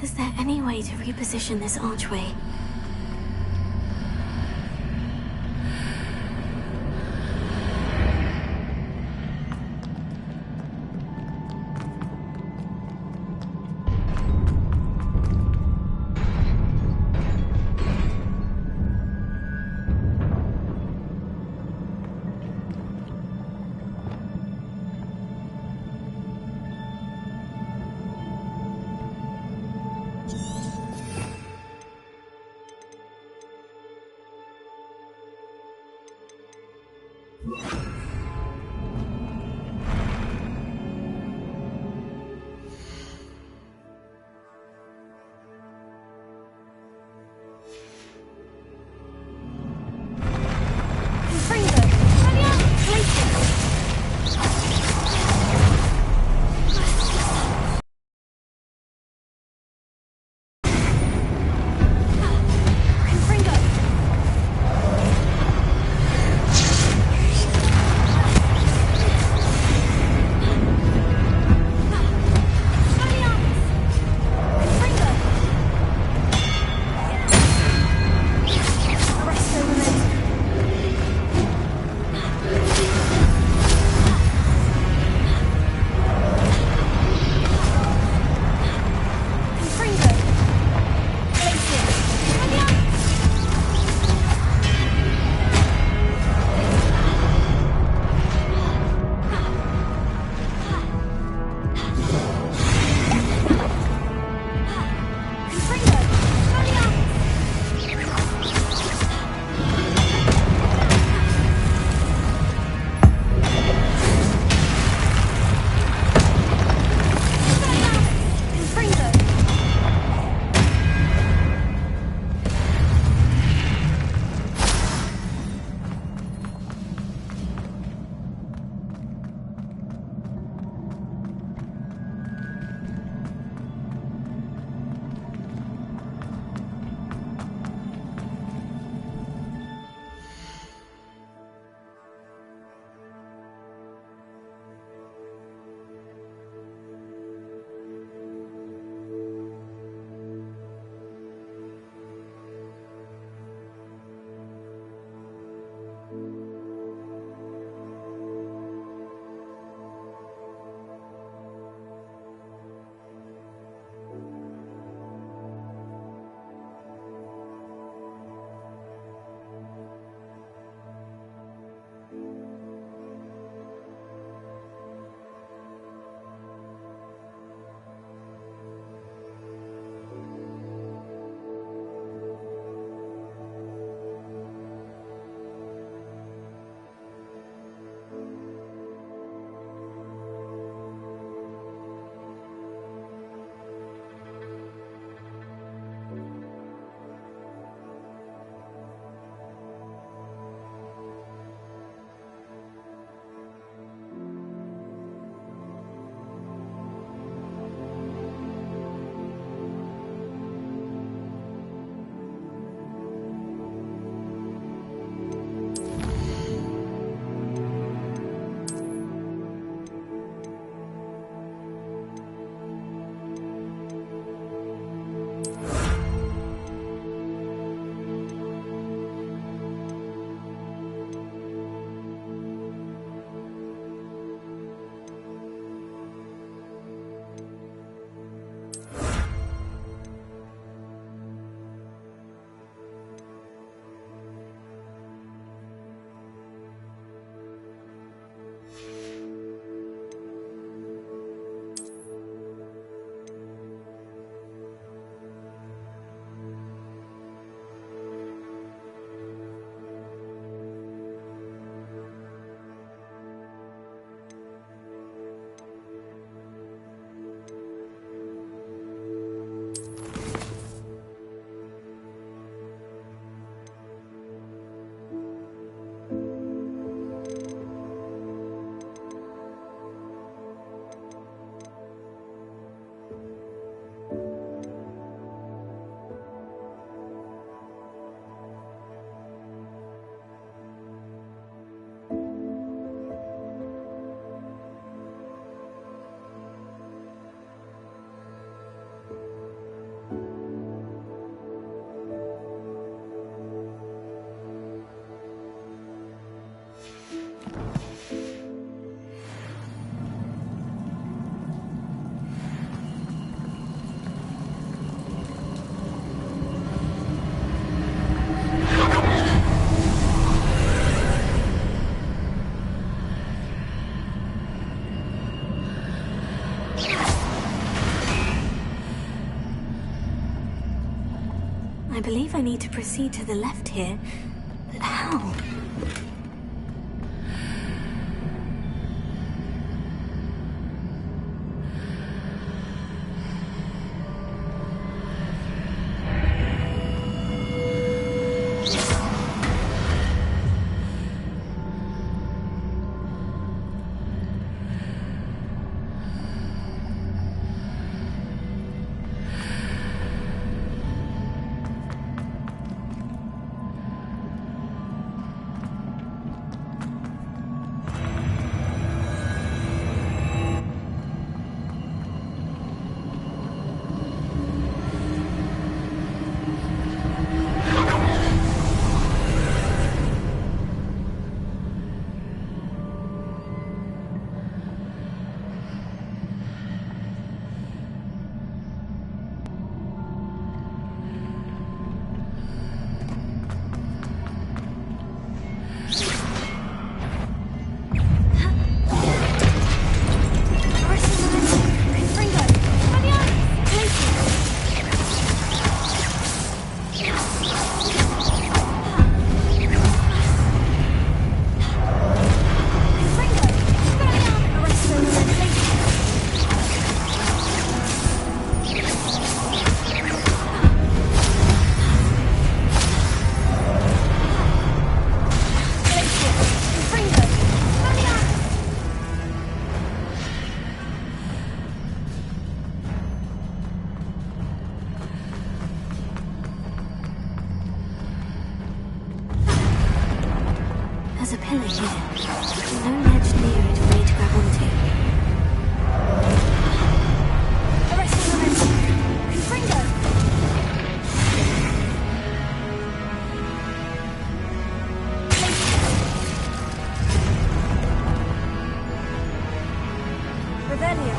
A: Is there any way to reposition this archway? I believe I need to proceed to the left here. But how? There's a pillar here. No ledge near it for me to grab onto. Arresting momentum. Confringo! Revelio.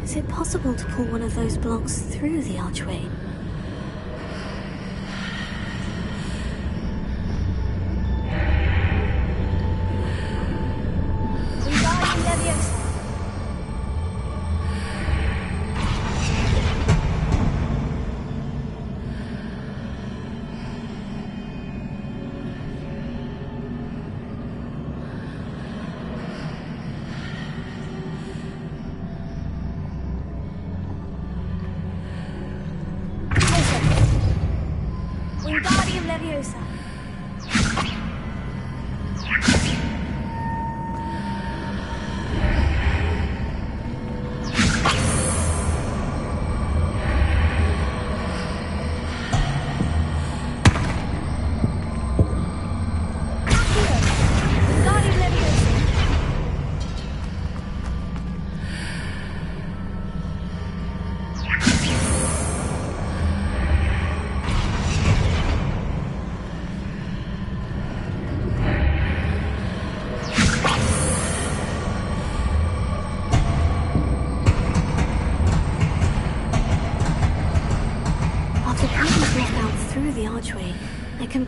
A: Is it possible to pull one of those blocks through the archway?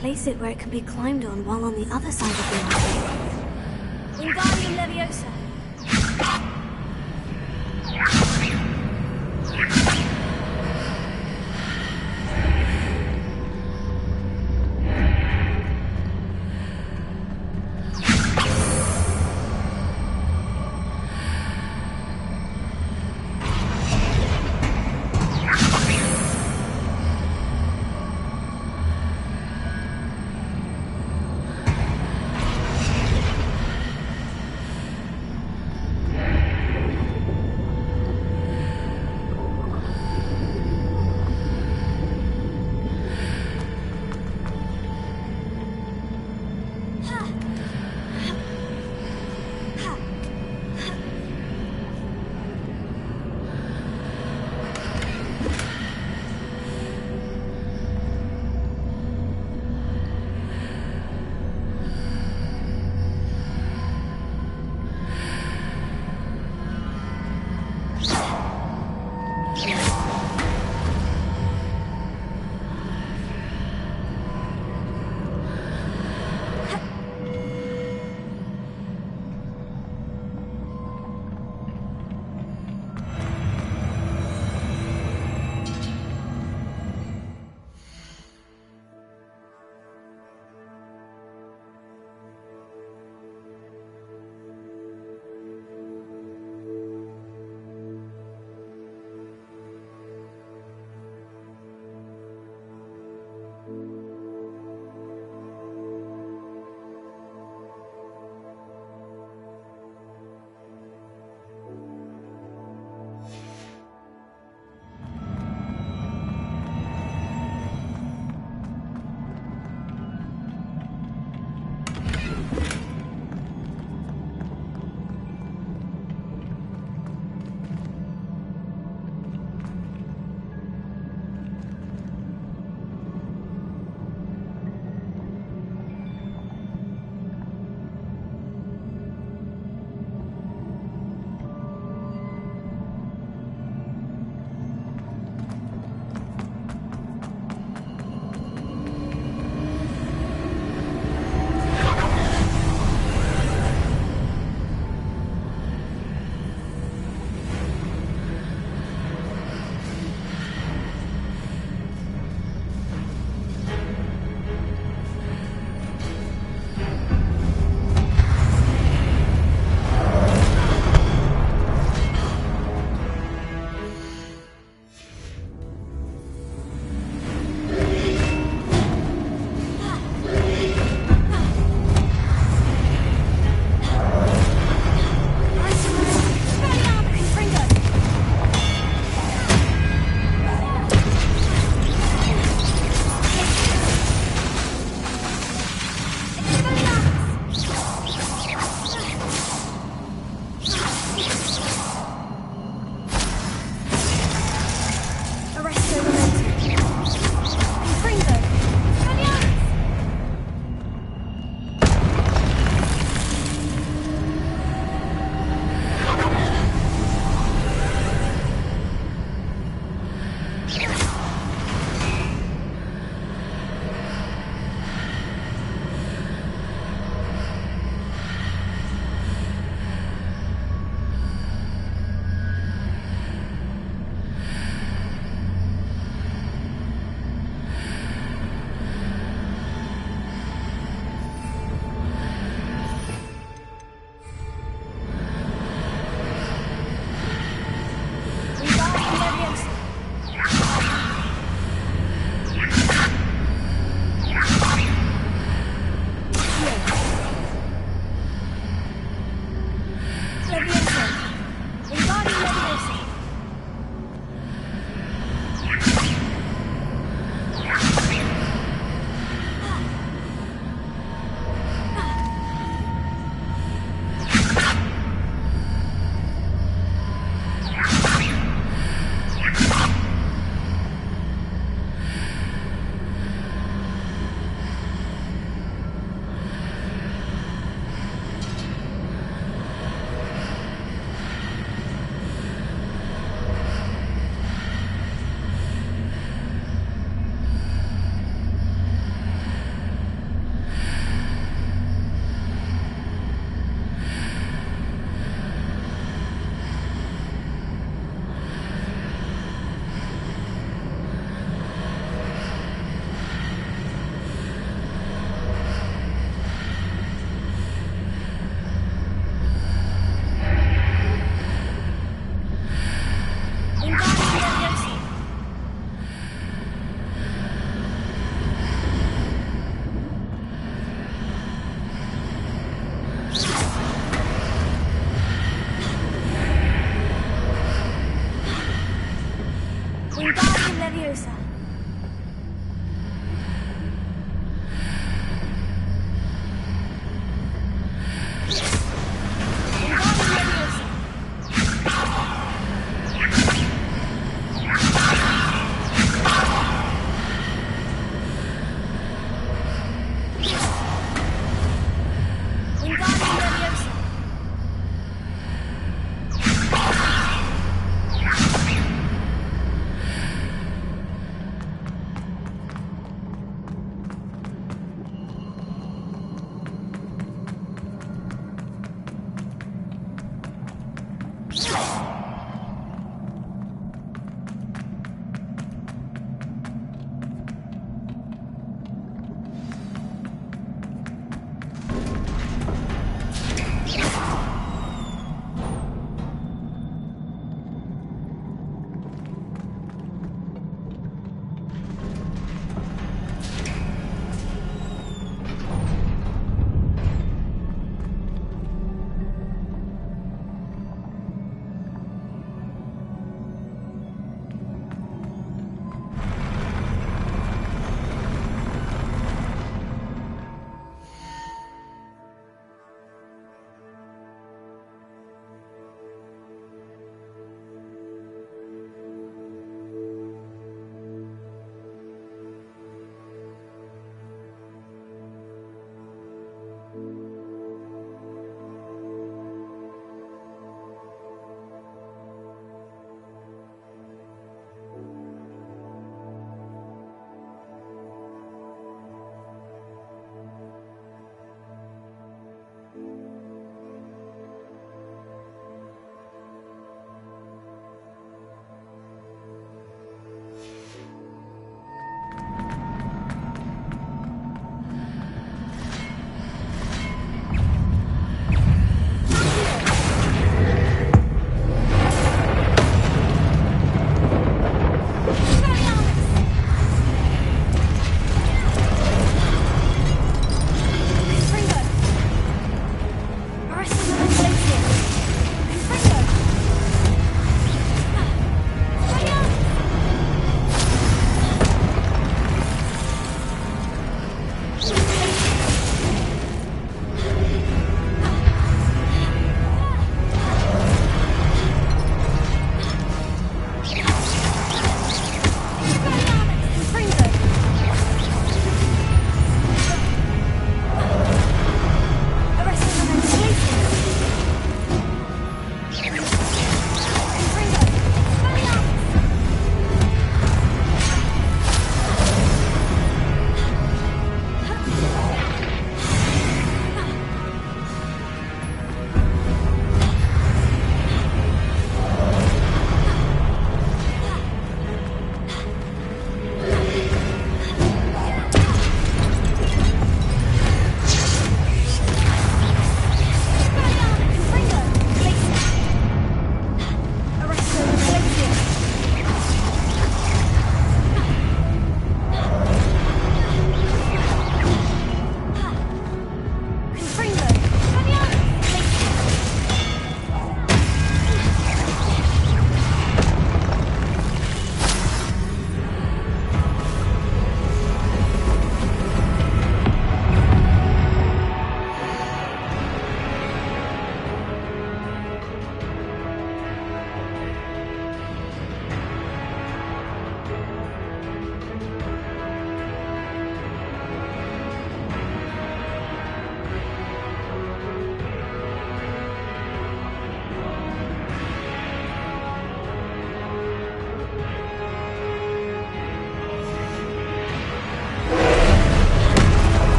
A: place it where it can be climbed on while on the other side of the island. Wingardium Leviosa.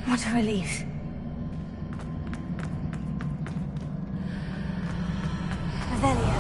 A: What a relief. Revelio.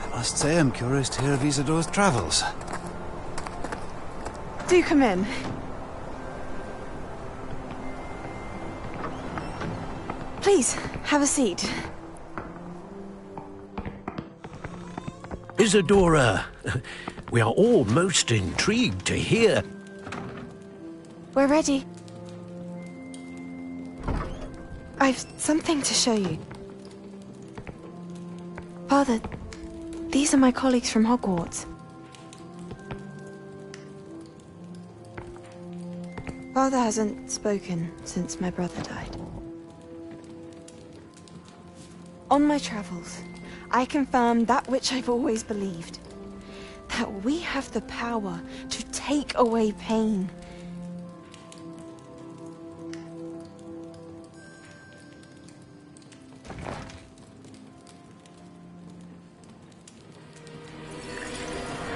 Q: I must say I'm curious to hear of Isidore's travels.
R: Do come in. Please, have a seat.
M: Isadora, we are all most intrigued to hear.
R: We're ready. I've something to show you. Father, these are my colleagues from Hogwarts. Father hasn't spoken since my brother died. On my travels, I confirmed that which I've always believed. That we have the power to take away pain.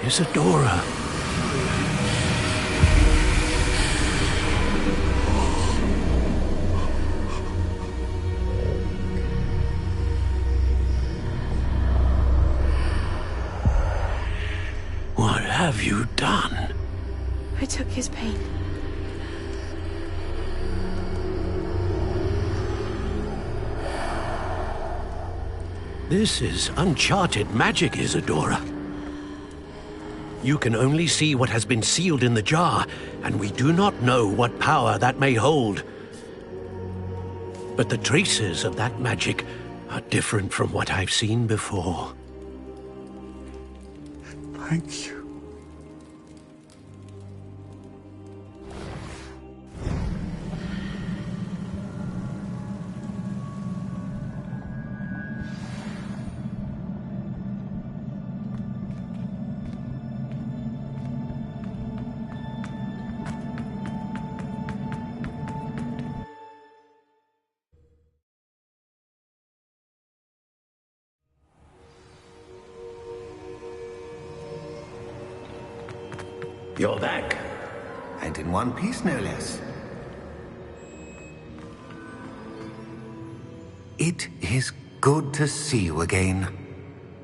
M: Isadora. What have you done?
R: I took his pain.
M: This is uncharted magic, Isadora. You can only see what has been sealed in the jar, and we do not know what power that may hold. But the traces of that magic are different from what I've seen before.
Q: Thank you.
M: You're back.
N: And in one piece, no less. It is good to see you again.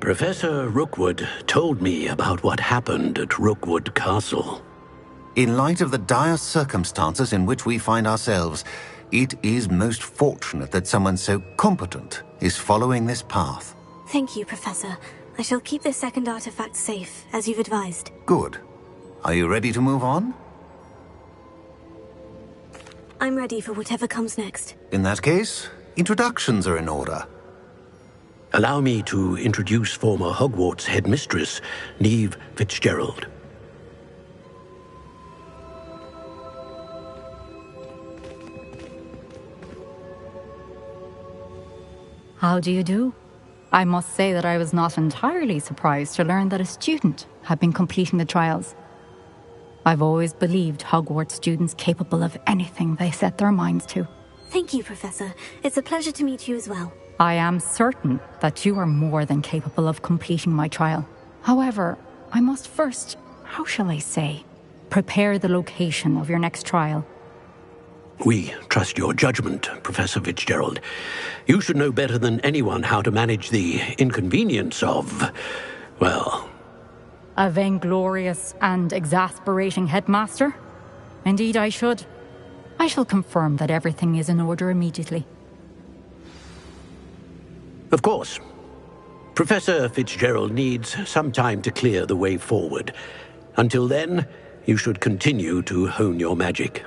M: Professor Rookwood told me about what happened at Rookwood Castle.
N: In light of the dire circumstances in which we find ourselves, it is most fortunate that someone so competent is following this path.
A: Thank you, Professor. I shall keep this second artifact safe, as you've advised.
N: Good. Are you ready to move on?
A: I'm ready for whatever comes next.
N: In that case, introductions are in order.
M: Allow me to introduce former Hogwarts headmistress, Neve Fitzgerald.
S: How do you do? I must say that I was not entirely surprised to learn that a student had been completing the trials. I've always believed Hogwarts students capable of anything they set their minds to.
A: Thank you, Professor. It's a pleasure to meet you as well.
S: I am certain that you are more than capable of completing my trial. However, I must first, how shall I say, prepare the location of your next trial.
M: We trust your judgment, Professor Fitzgerald. You should know better than anyone how to manage the inconvenience of, well...
S: A vainglorious and exasperating headmaster? Indeed I should. I shall confirm that everything is in order immediately.
M: Of course. Professor Fitzgerald needs some time to clear the way forward. Until then, you should continue to hone your magic.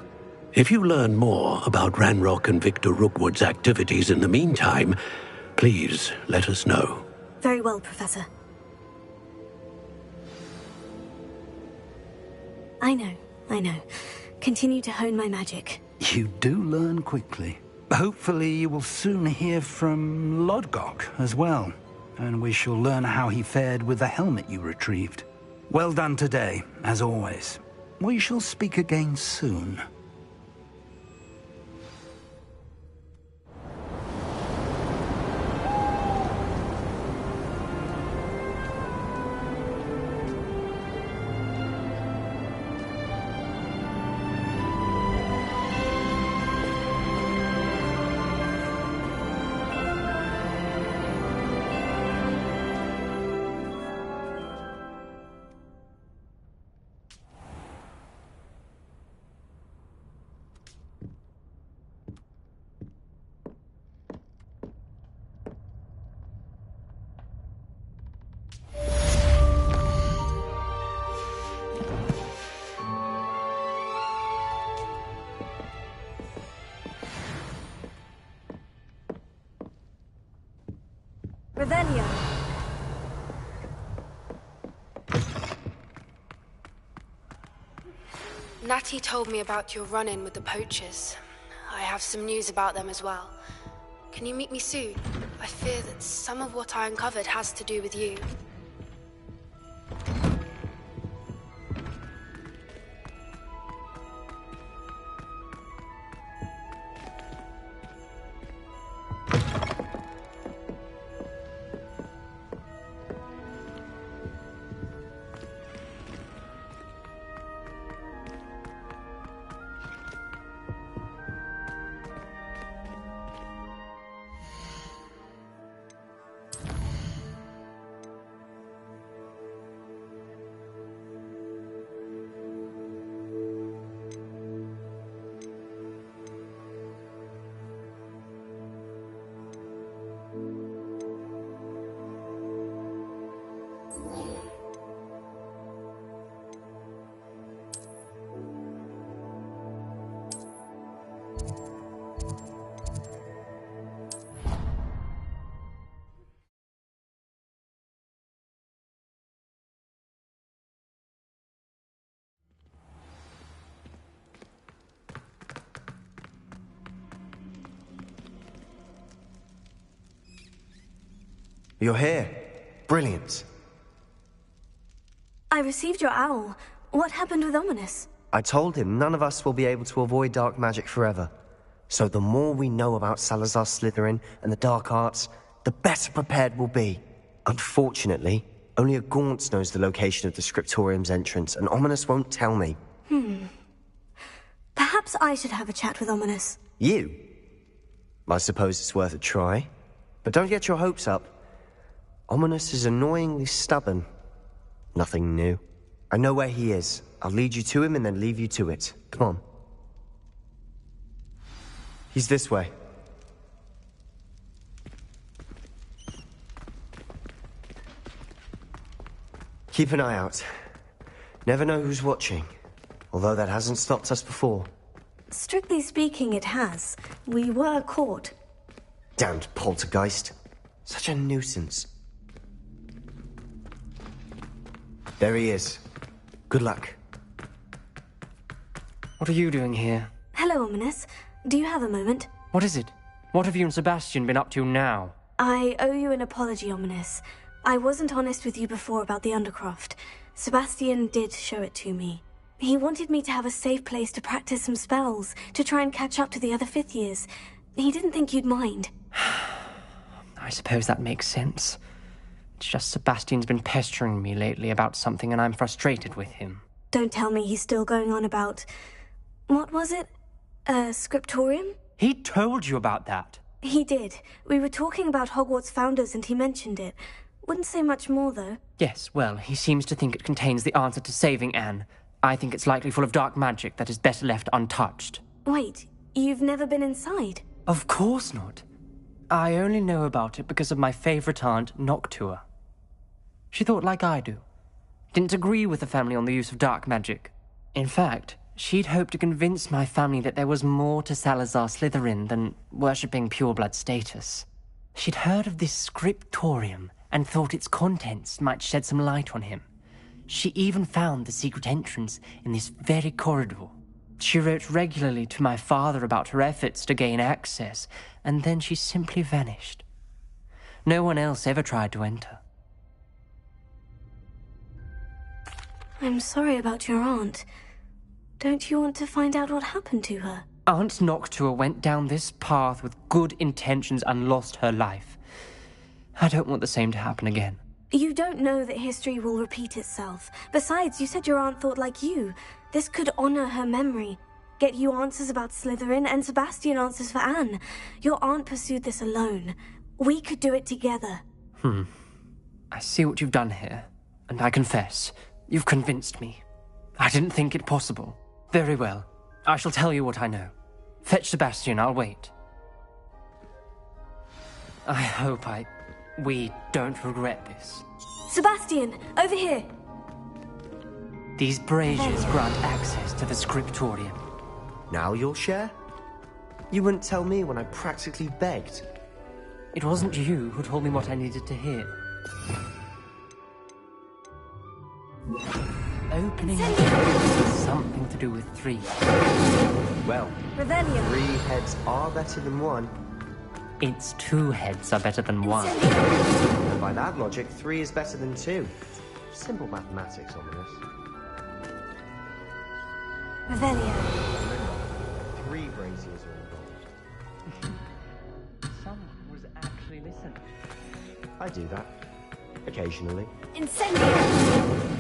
M: If you learn more about Ranrock and Victor Rookwood's activities in the meantime, please let us know.
A: Very well, Professor. I know. Continue to hone my magic.
G: You do learn quickly. Hopefully you will soon hear from Lodgok as well, and we shall learn how he fared with the helmet you retrieved. Well done today, as always. We shall speak again soon.
A: Revelio.
T: Natty told me about your run-in with the poachers. I have some news about them as well. Can you meet me soon? I fear that some of what I uncovered has to do with you.
I: You're here. Brilliant.
A: I received your owl. What happened with Ominous?
I: I told him none of us will be able to avoid dark magic forever. So the more we know about Salazar Slytherin and the dark arts, the better prepared we'll be. Unfortunately, only a Gaunt knows the location of the Scriptorium's entrance, and Ominous won't tell me.
A: Perhaps I should have a chat with Ominous.
I: You? I suppose it's worth a try. But don't get your hopes up. Ominous is annoyingly stubborn. Nothing new. I know where he is. I'll lead you to him and then leave you to it. Come on. He's this way. Keep an eye out. Never know who's watching. Although that hasn't stopped us before.
A: Strictly speaking, it has. We were caught.
I: Damned poltergeist. Such a nuisance. There he is. Good luck.
U: What are you doing here?
A: Hello, Ominous. Do you have a moment?
U: What is it? What have you and Sebastian been up to now?
A: I owe you an apology, Ominous. I wasn't honest with you before about the Undercroft. Sebastian did show it to me. He wanted me to have a safe place to practice some spells, to try and catch up to the other 5th years. He didn't think you'd mind.
U: I suppose that makes sense. It's just Sebastian's been pestering me lately about something and I'm frustrated with him.
A: Don't tell me he's still going on about... What was it? A scriptorium?
U: He told you about that?
A: He did. We were talking about Hogwarts founders and he mentioned it. Wouldn't say much more, though.
U: Yes, well, he seems to think it contains the answer to saving Anne. I think it's likely full of dark magic that is better left untouched.
A: Wait, you've never been inside?
U: Of course not. I only know about it because of my favourite aunt, Noctua. She thought like I do. Didn't agree with the family on the use of dark magic. In fact, she'd hoped to convince my family that there was more to Salazar Slytherin than worshipping pureblood status. She'd heard of this scriptorium and thought its contents might shed some light on him. She even found the secret entrance in this very corridor. She wrote regularly to my father about her efforts to gain access, and then she simply vanished. No one else ever tried to enter.
A: I'm sorry about your aunt. Don't you want to find out what happened to her?
U: Aunt Noctua went down this path with good intentions and lost her life. I don't want the same to happen again.
A: You don't know that history will repeat itself. Besides, you said your aunt thought like you. This could honor her memory. Get you answers about Slytherin and Sebastian answers for Anne. Your aunt pursued this alone. We could do it together.
U: I see what you've done here, and I confess, you've convinced me. I didn't think it possible. Very well. I shall tell you what I know. Fetch Sebastian, I'll wait. I hope we don't regret this.
A: Sebastian, over here!
U: These braziers grant access to the scriptorium.
I: Now you'll share? You wouldn't tell me when I practically begged.
U: It wasn't you who told me what I needed to hear. Opening has something to do with 3.
I: Well,
A: Revelio.
I: 3 heads are better than 1.
U: It's 2 heads are better than 1.
I: And by that logic, 3 is better than 2. Simple mathematics on this.
A: Revelio.
I: Remember, 3 braziers are involved.
U: Someone was actually listening.
I: I do that. Occasionally.
A: Incendio!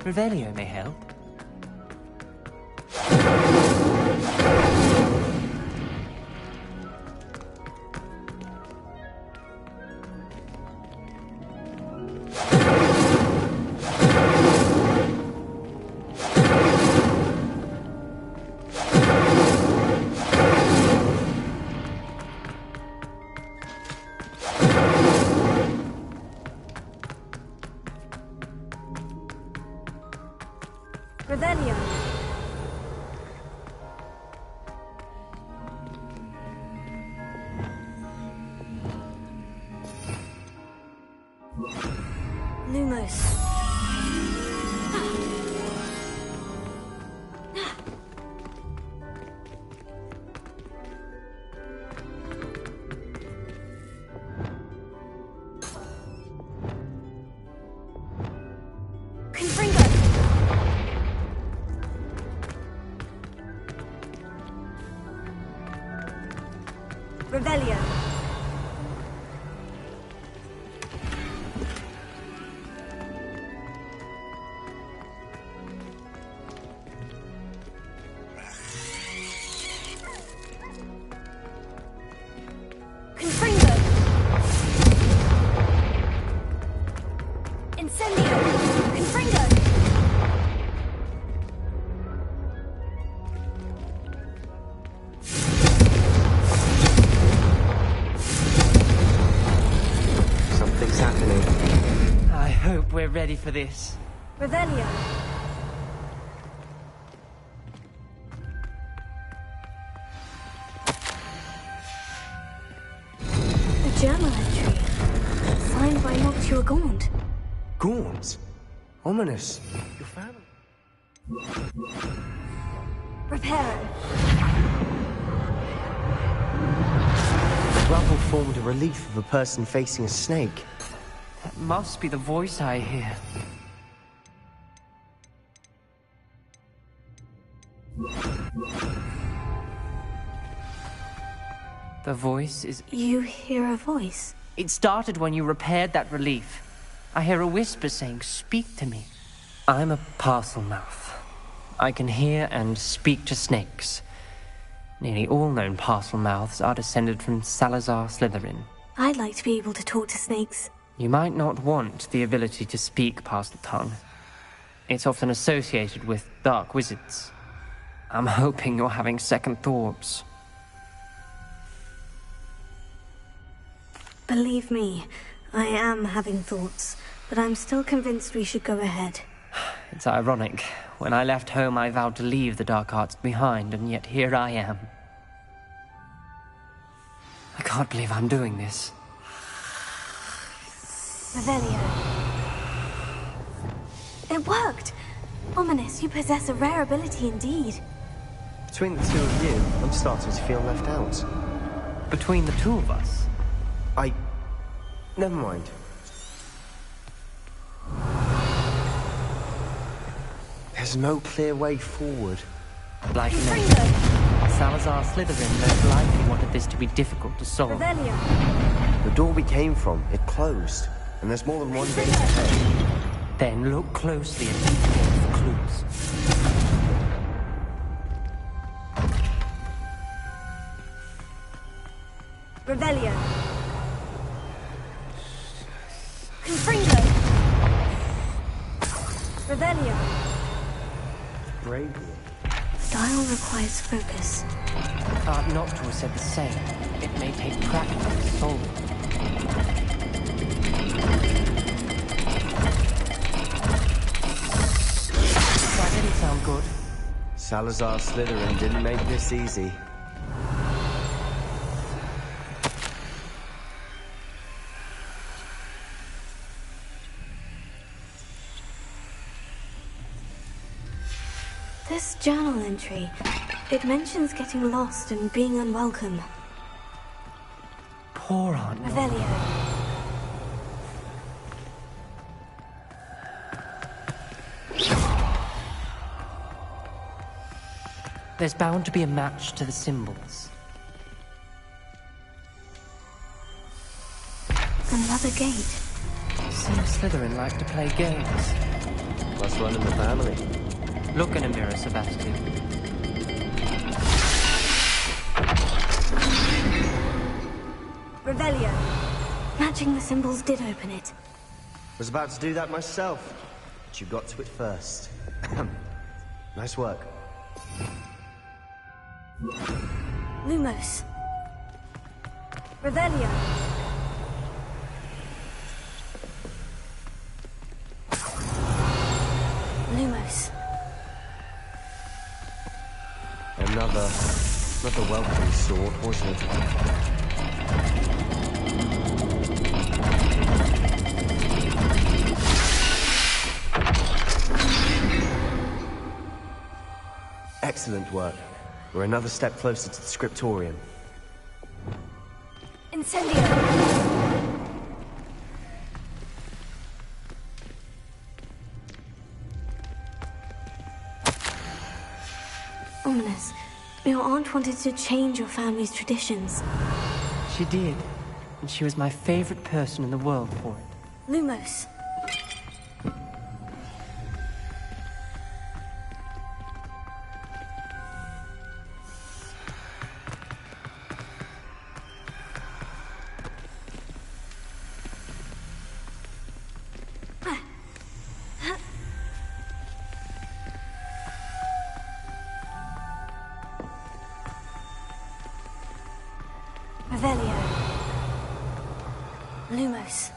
U: Revelio may help.
A: Revelio. Lumos. Revelio. Confringo. Incendio. Confringo.
U: We're ready for this.
A: Revelio. A journal entry. Signed by Noctua Gaunt.
I: Gaunt? Ominous. Your family.
A: Reparo.
I: The rubble formed a relief of a person facing a snake.
U: That must be the voice I hear. The voice is...
A: You hear a voice?
U: It started when you repaired that relief. I hear a whisper saying, "Speak to me." I'm a parcel mouth. I can hear and speak to snakes. Nearly all known parcel mouths are descended from Salazar Slytherin.
A: I'd like to be able to talk to snakes.
U: You might not want the ability to speak parcel tongue. It's often associated with dark wizards. I'm hoping you're having second thoughts.
A: Believe me, I am having thoughts, but I'm still convinced we should go ahead.
U: It's ironic. When I left home, I vowed to leave the dark arts behind, and yet here I am. I can't believe I'm doing this.
A: Revelio. It worked! Ominous, you possess a rare ability indeed.
I: Between the two of you, I'm starting to feel left out.
U: Between the two of us?
I: Never mind. There's no clear way forward.
U: Like me. Salazar Slytherin most likely wanted this to be difficult to solve.
A: Revelio.
I: The door we came from, it closed. And there's more than one gate ahead.
U: Then look closely at each gate for clues.
A: Revelio. Confringo. Revelio.
I: Bravely.
A: Dial requires focus.
U: Art Noctua said the same. It may take practice to solve it. That didn't sound good.
I: Salazar Slytherin didn't make this easy.
A: This journal entry, it mentions getting lost and being unwelcome.
U: Poor Aunt
A: Revelio.
U: There's bound to be a match to the symbols.
A: Another gate.
U: Seems Slytherin like to play games.
I: Must run in the family.
U: Look in a mirror, Sebastian.
A: Revelio. Matching the symbols did open it.
I: Was about to do that myself, but you got to it first. Nice work.
A: Lumos. Revelio. Lumos.
I: Another welcome sword, wasn't it? Excellent work. We're another step closer to the scriptorium.
A: Incendio. Ominous. Your aunt wanted to change your family's traditions.
U: She did. And she was my favorite person in the world for it.
A: Lumos. Revelio. Lumos.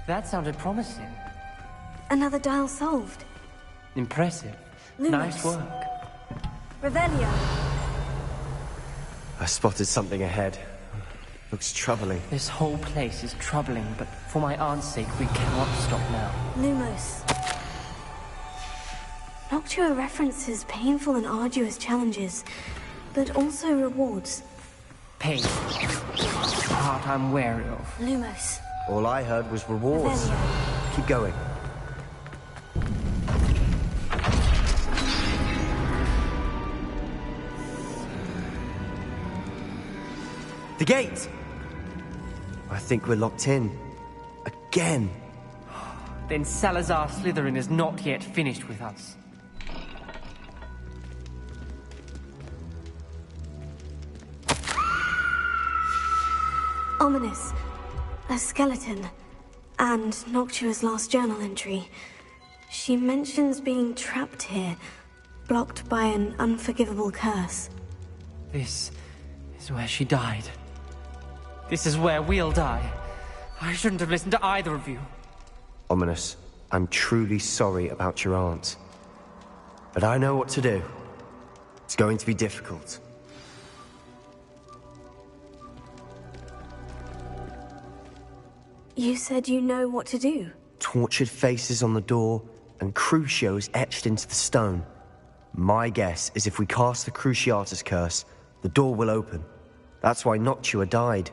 U: That sounded promising.
A: Another dial solved.
U: Impressive.
A: Lumos.
U: Nice work.
A: Revelio.
I: I spotted something ahead. Looks troubling.
U: This whole place is troubling, but for my aunt's sake, we cannot stop now.
A: Lumos. Noctua references painful and arduous challenges, but also rewards.
U: Pain. The part I'm wary of.
A: Lumos.
I: All I heard was rewards.
A: Revelio.
I: Keep going. The gate! I think we're locked in. Again.
U: Then Salazar Slytherin is not yet finished with us.
A: Ominous. A skeleton. And Noctua's last journal entry. She mentions being trapped here, blocked by an unforgivable curse.
U: This is where she died. This is where we'll die. I shouldn't have listened to either of you.
I: Ominous, I'm truly sorry about your aunt. But I know what to do. It's going to be difficult.
A: You said you know what to do.
I: Tortured faces on the door, and Crucios etched into the stone. My guess is if we cast the Cruciatus curse, the door will open. That's why Noctua died.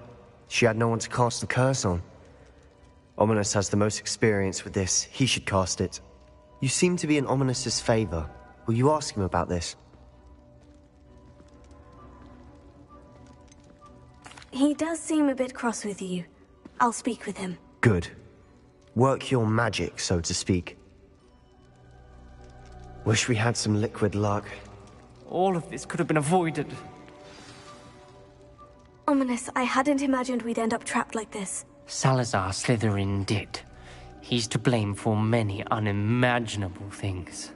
I: She had no one to cast the curse on. Ominous has the most experience with this. He should cast it. You seem to be in Ominous's favor. Will you ask him about this?
A: He does seem a bit cross with you. I'll speak with him.
I: Good. Work your magic, so to speak. Wish we had some liquid luck.
U: All of this could have been avoided.
A: Ominous, I hadn't imagined we'd end up trapped like this.
U: Salazar Slytherin did. He's to blame for many unimaginable things.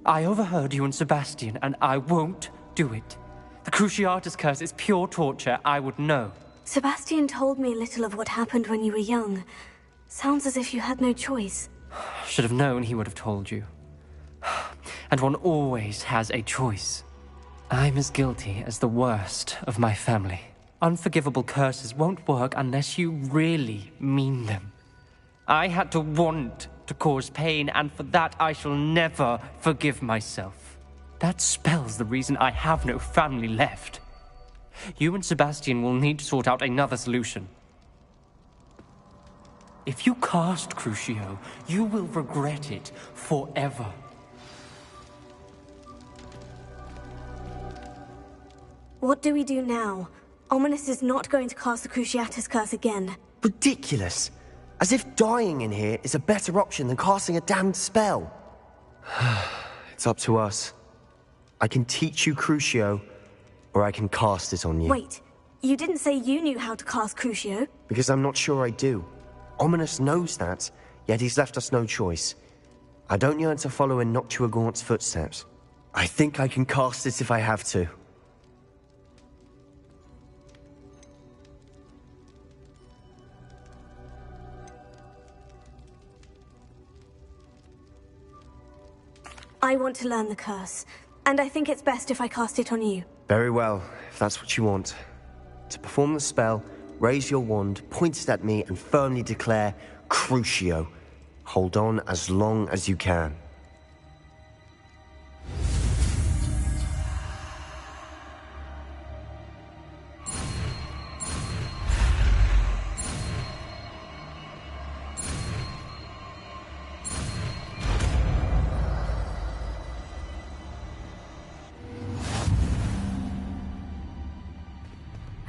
U: I overheard you and Sebastian, and I won't do it. The Cruciatus curse is pure torture, I would know.
A: Sebastian told me a little of what happened when you were young. Sounds as if you had no choice.
U: Should have known he would have told you. And one always has a choice. I'm as guilty as the worst of my family. Unforgivable curses won't work unless you really mean them. I had to want to cause pain, and for that I shall never forgive myself. That spells the reason I have no family left. You and Sebastian will need to sort out another solution. If you cast Crucio, you will regret it forever.
A: What do we do now? Ominous is not going to cast the Cruciatus curse again.
I: Ridiculous. As if dying in here is a better option than casting a damned spell. It's up to us. I can teach you Crucio, or I can cast it on you.
A: Wait, you didn't say you knew how to cast Crucio?
I: Because I'm not sure I do. Ominous knows that, yet he's left us no choice. I don't yearn to follow in Noctua Gaunt's footsteps. I think I can cast it if I have to.
A: I want to learn the curse, and I think it's best if I cast it on you.
I: Very well, if that's what you want. To perform the spell, raise your wand, point it at me, and firmly declare, Crucio. Hold on as long as you can.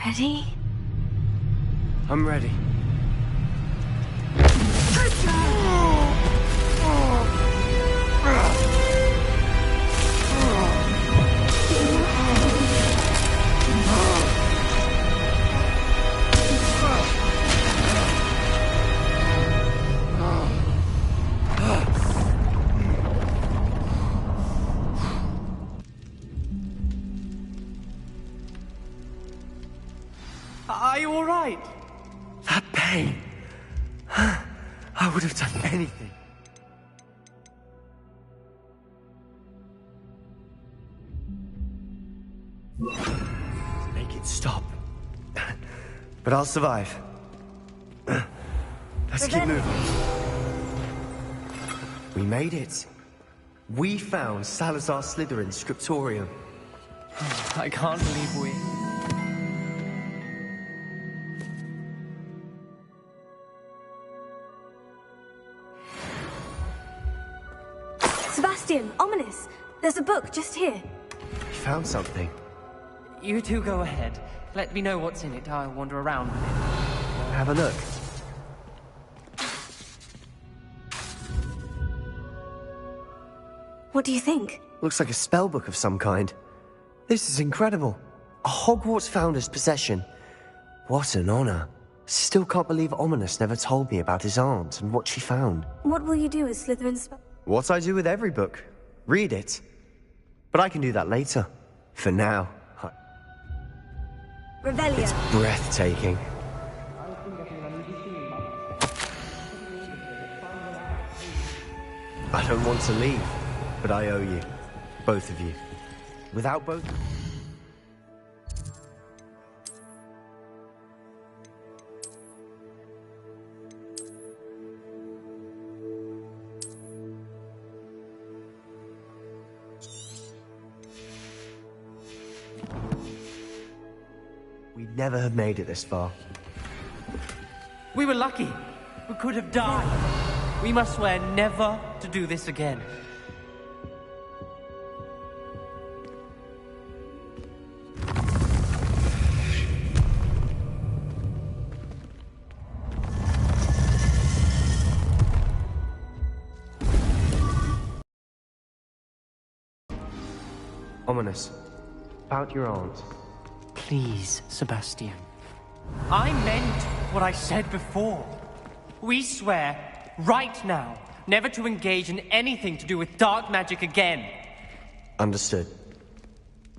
A: Ready?
I: I'm ready.
U: Are you all right?
I: That pain. I would have done anything. But I'll survive. Let's keep moving. We made it. We found Salazar Slytherin's scriptorium.
U: I can't believe we...
A: Sebastian, ominous. There's a book just here.
I: We found something.
U: You two go ahead. Let me know what's in it. I'll wander around with it.
I: Have a look.
A: What do you think?
I: Looks like a spell book of some kind. This is incredible. A Hogwarts founder's possession. What an honor. Still can't believe Ominous never told me about his aunt and what she found.
A: What will you do with Slytherin's...
I: What I do with every book. Read it. But I can do that later. For now.
A: Revelio.
I: It's breathtaking. I don't want to leave, but I owe you. Both of you. Without both... We'd never have made it this far.
U: We were lucky. We could have died. We must swear never to do this again.
I: Ominous. About your aunt.
U: Please, Sebastian. I meant what I said before. We swear, right now, never to engage in anything to do with dark magic again.
I: Understood.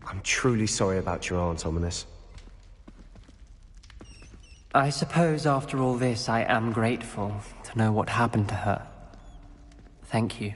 I: I'm truly sorry about your aunt, Ominous.
U: I suppose after all this, I am grateful to know what happened to her. Thank you.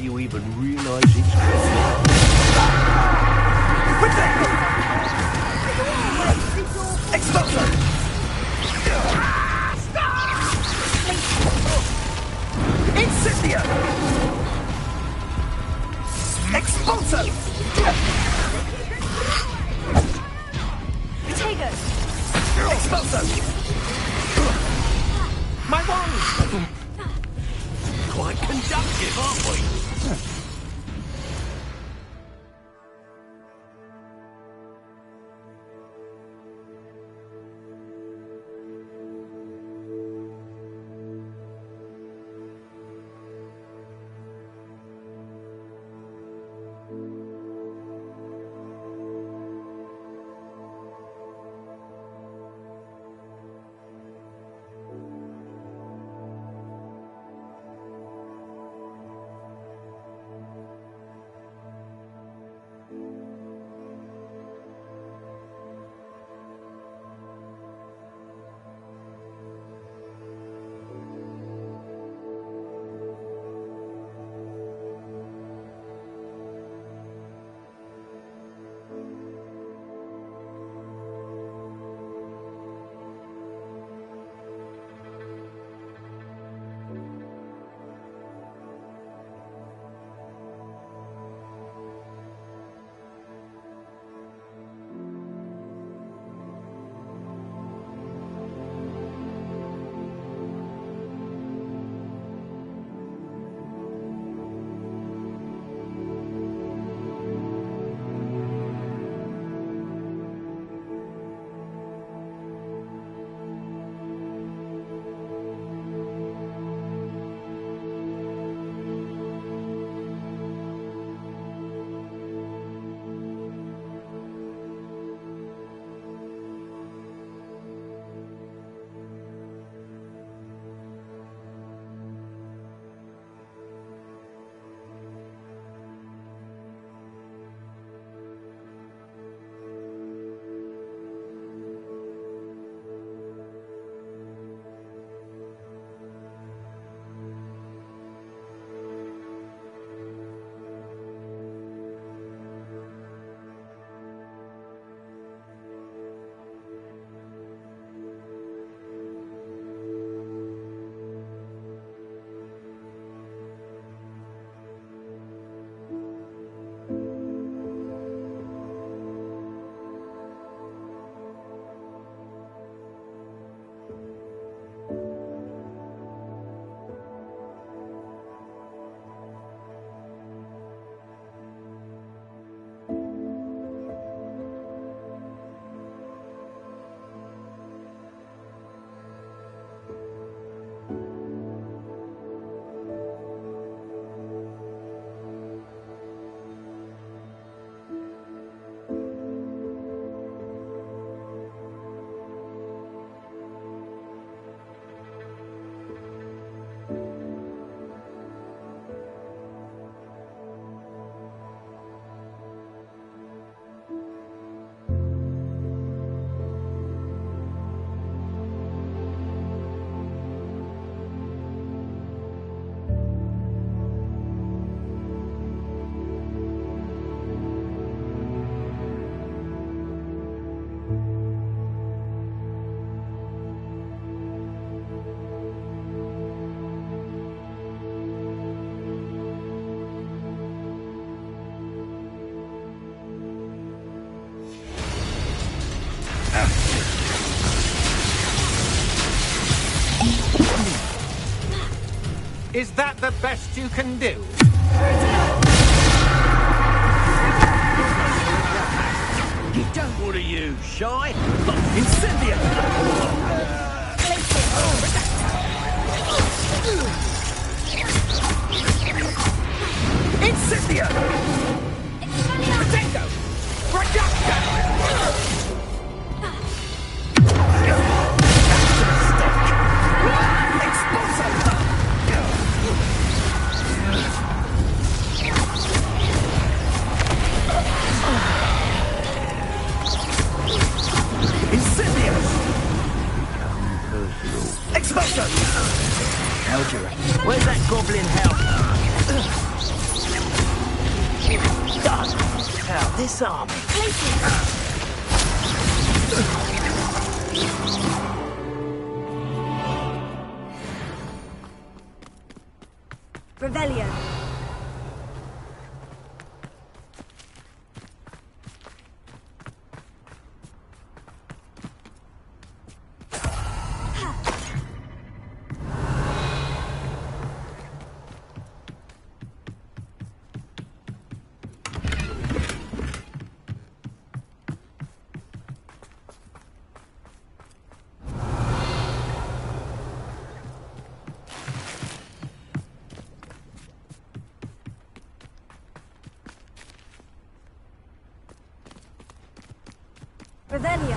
M: you even realise it's...
F: Explosion! Incendio! Expulso!
H: Potato!
F: Expulso! My wand!
M: Quite conductive, aren't we?
B: Is that the best you can do?
M: What are you, shy?
F: Incendio! Incendio! Potato! Reduction!
E: Done. Now this army.
A: Revelio. Revelio.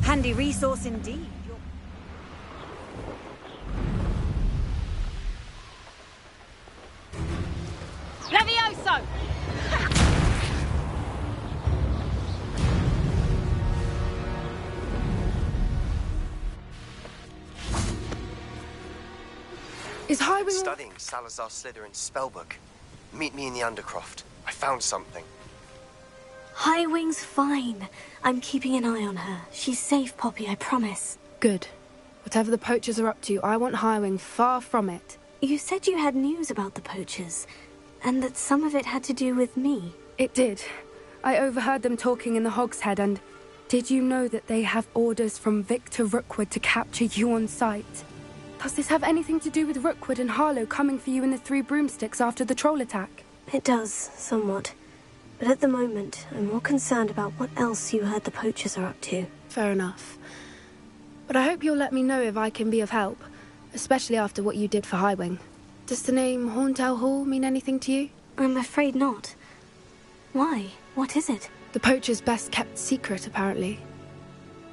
A: Handy resource indeed.
E: Levioso!
I: Is Highwing studying Salazar Slytherin's spellbook? Meet me in the Undercroft. I found something.
A: Highwing's fine. I'm keeping an eye on her. She's safe, Poppy, I promise.
T: Good. Whatever the poachers are up to, I want Highwing far from it.
A: You said you had news about the poachers, and that some of it had to do with me.
T: It did. I overheard them talking in the Hogshead, and did you know that they have orders from Victor Rookwood to capture you on sight? Does this have anything to do with Rookwood and Harlow coming for you in the Three Broomsticks after the troll attack?
A: It does, somewhat. But at the moment, I'm more concerned about what else you heard the poachers are up to.
T: Fair enough. But I hope you'll let me know if I can be of help, especially after what you did for Highwing. Does the name Horndale Hall mean anything to you?
A: I'm afraid not. Why? What is it?
T: The poachers' best kept secret, apparently.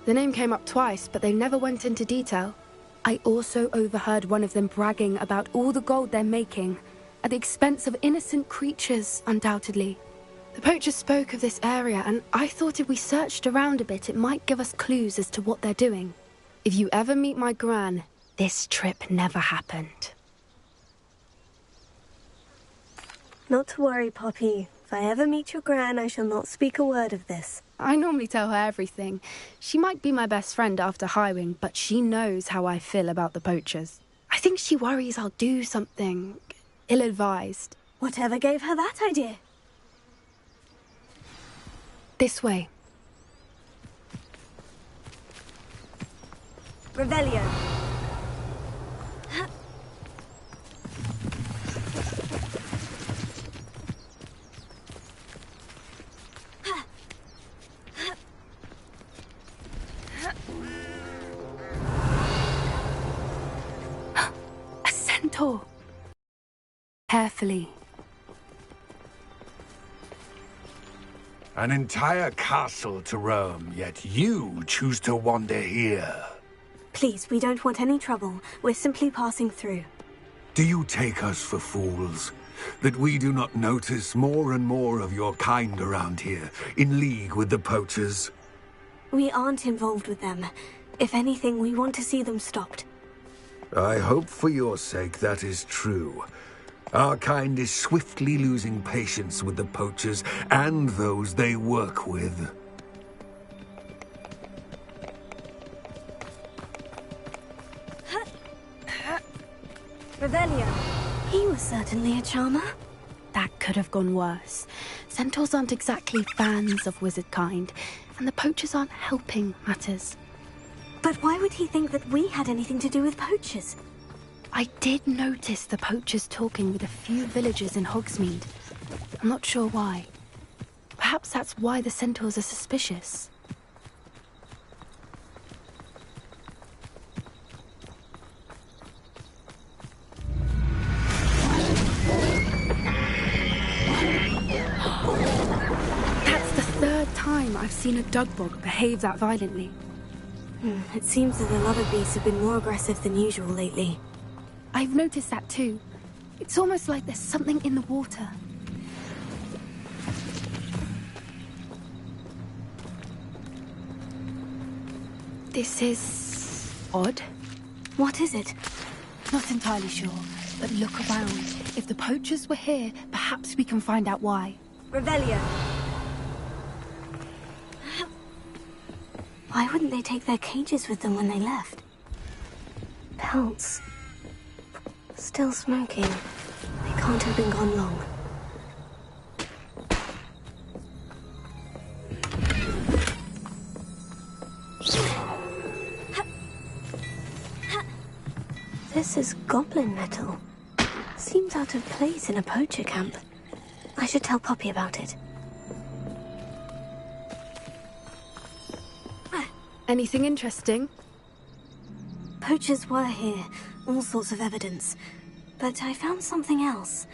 T: The name came up twice, but they never went into detail. I also overheard one of them bragging about all the gold they're making, at the expense of innocent creatures, undoubtedly. The poachers spoke of this area, and I thought if we searched around a bit, it might give us clues as to what they're doing. If you ever meet my gran, this trip never happened.
A: Not to worry, Poppy. If I ever meet your gran, I shall not speak a word of this.
T: I normally tell her everything. She might be my best friend after Highwing, but she knows how I feel about the poachers. I think she worries I'll do something ill-advised.
A: Whatever gave her that idea?
T: This way.
A: Revelio.
T: A centaur. Carefully.
O: An entire castle to roam, yet you choose to wander here.
A: Please, we don't want any trouble. We're simply passing through.
O: Do you take us for fools? That we do not notice more and more of your kind around here, in league with the poachers?
A: We aren't involved with them. If anything, we want to see them stopped.
O: I hope for your sake that is true. Our kind is swiftly losing patience with the poachers and those they work with.
A: Revelio. He was certainly a charmer.
T: That could have gone worse. Centaurs aren't exactly fans of wizard kind, and the poachers aren't helping matters.
A: But why would he think that we had anything to do with poachers?
T: I did notice the poachers talking with a few villagers in Hogsmeade. I'm not sure why. Perhaps that's why the centaurs are suspicious. That's the third time I've seen a dugbog behave that violently.
A: It seems that a lot of beasts have been more aggressive than usual lately.
T: I've noticed that too. It's almost like there's something in the water. This is odd.
A: What is it?
T: Not entirely sure, but look around. If the poachers were here, perhaps we can find out why.
A: Revelio. Why wouldn't they take their cages with them when they left? Pelts. Still smoking. They can't have been gone long. This is goblin metal. Seems out of place in a poacher camp. I should tell Poppy about it.
T: Anything interesting?
A: Poachers were here. All sorts of evidence. But I found something else.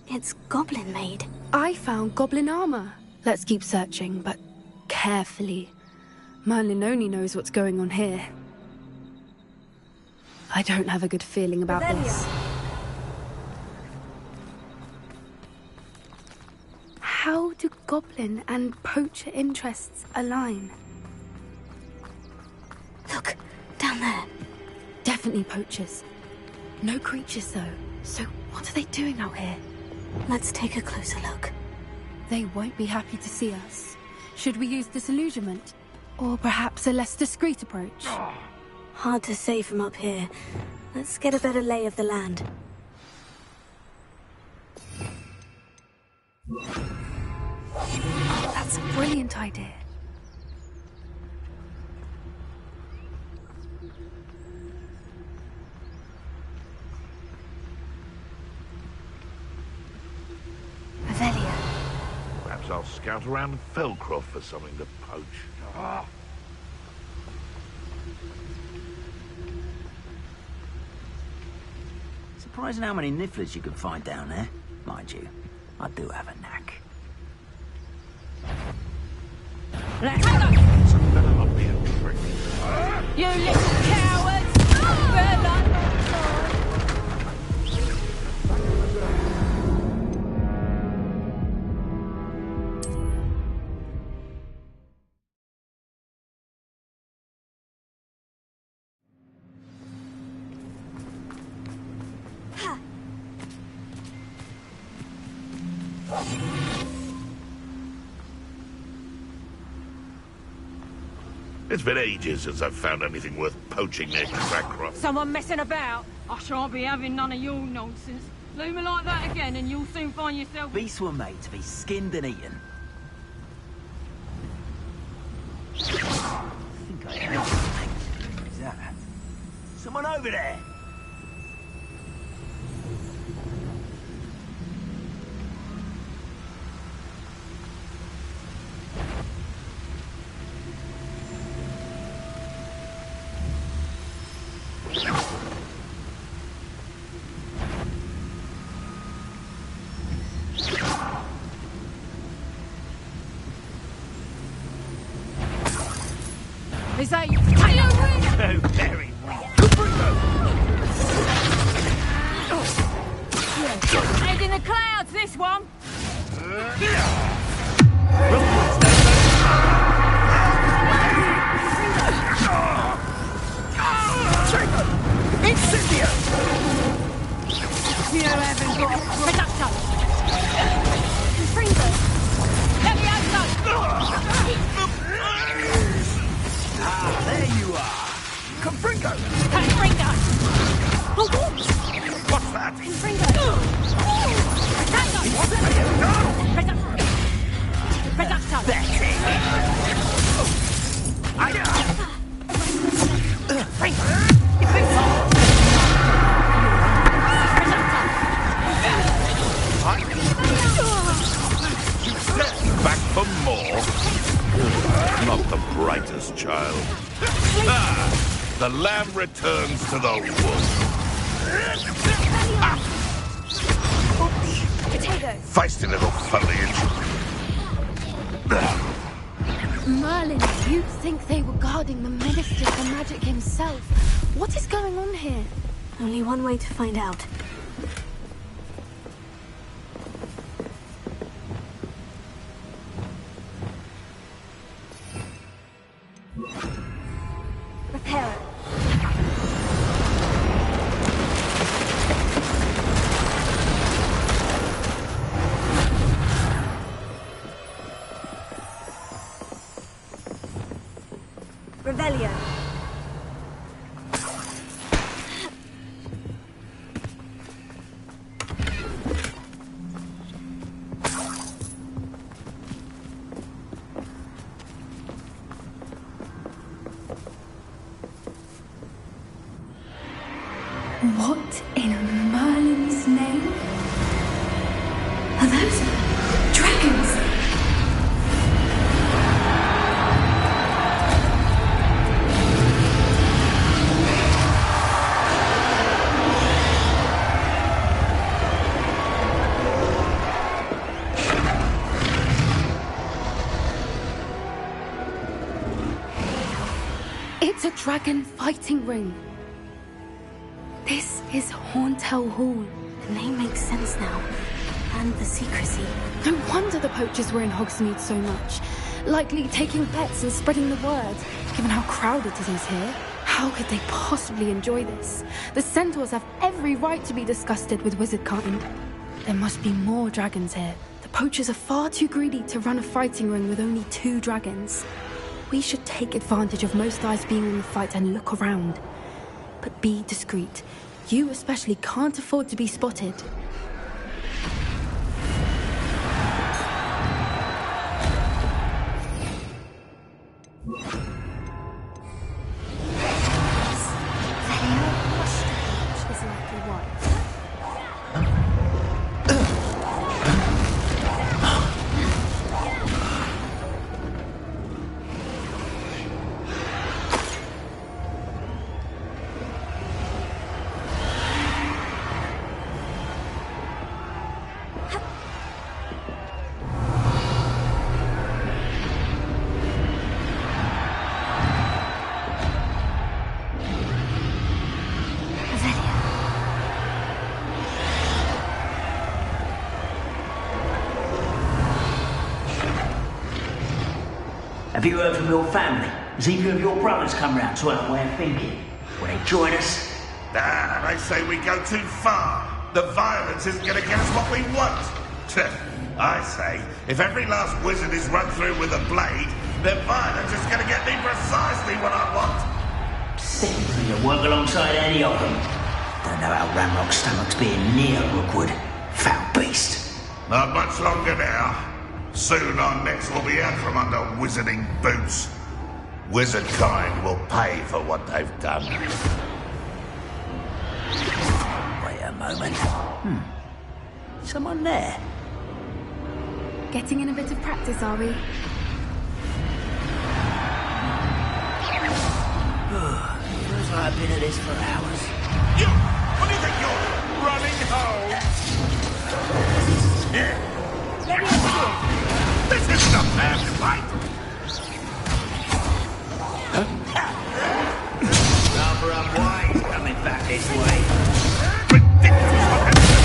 A: It's goblin-made.
T: I found goblin armor. Let's keep searching, but carefully. Merlin only knows what's going on here. I don't have a good feeling about this. How do goblin and poacher interests align?
A: Look, down there.
T: Definitely poachers. No creatures, though. So what are they doing out here?
A: Let's take a closer look.
T: They won't be happy to see us. Should we use disillusionment? Or perhaps a less discreet approach?
A: Hard to say from up here. Let's get a better lay of the land.
T: That's a brilliant idea.
A: Revelio.
C: Perhaps I'll scout around Felcroft for something to poach.
P: Surprising how many nifflers you can find down there. Mind you, I do have a knack.
E: Let's go! You little cowards! Well done.
C: It's been ages since I've found anything worth poaching near Crackcroft.
E: Someone messing about? I shan't be having none of your nonsense. Leave me like that again and you'll soon find yourself...
P: Beasts were made to be skinned and eaten. I think I heard something. Who's that? Someone over there!
E: Is that you? So
P: very
E: Head in the clouds, this one!
P: Incendio!
E: You haven't got a production! Let me out,
P: Ah, there you are! Confringo!
E: Confringo!
P: What's that?
E: Confringo!
P: What have you done?
E: Production!
P: That's it! I
C: lost child. Ah, the lamb returns to the wolf.
A: Potato.
C: Feisty little foliage.
T: Merlin, you'd think they were guarding the Minister for Magic himself. What is going on here?
A: Only one way to find out. Repair it. Revelio.
T: What in Merlin's name? Are those dragons? It's a dragon fighting ring. This is Hauntel Hall.
A: The name makes sense now. And the secrecy.
T: No wonder the poachers were in Hogsmeade so much. Likely taking bets and spreading the word. Given how crowded it is here, how could they possibly enjoy this? The centaurs have every right to be disgusted with wizardkind. There must be more dragons here. The poachers are far too greedy to run a fighting ring with only 2 dragons. We should take advantage of most eyes being on the fight and look around. But be discreet. You especially can't afford to be spotted.
A: Is likely one.
P: Have you heard from your family? Has either of your brothers come round to our way of thinking? Will they join us?
C: Ah, they say we go too far. The violence isn't going to get us what we want. I say, if every last wizard is run through with a blade, then violence is going to get me precisely what I want.
P: Simply to work alongside any of them. Don't know how Ramrock's stomach's being near Rookwood. Foul beast.
C: Not much longer now. Soon our necks will be out from under wizarding boots. Wizard kind will pay for what they've done.
P: Wait a moment. Someone there.
T: Getting in a bit of practice, are we?
P: Feels like I've been at this for hours.
C: You! What do you think you're running home? Yeah.
A: Let me have a
C: This isn't a fair fight!
P: Rather unwise coming back this way.
C: Ridiculous what happens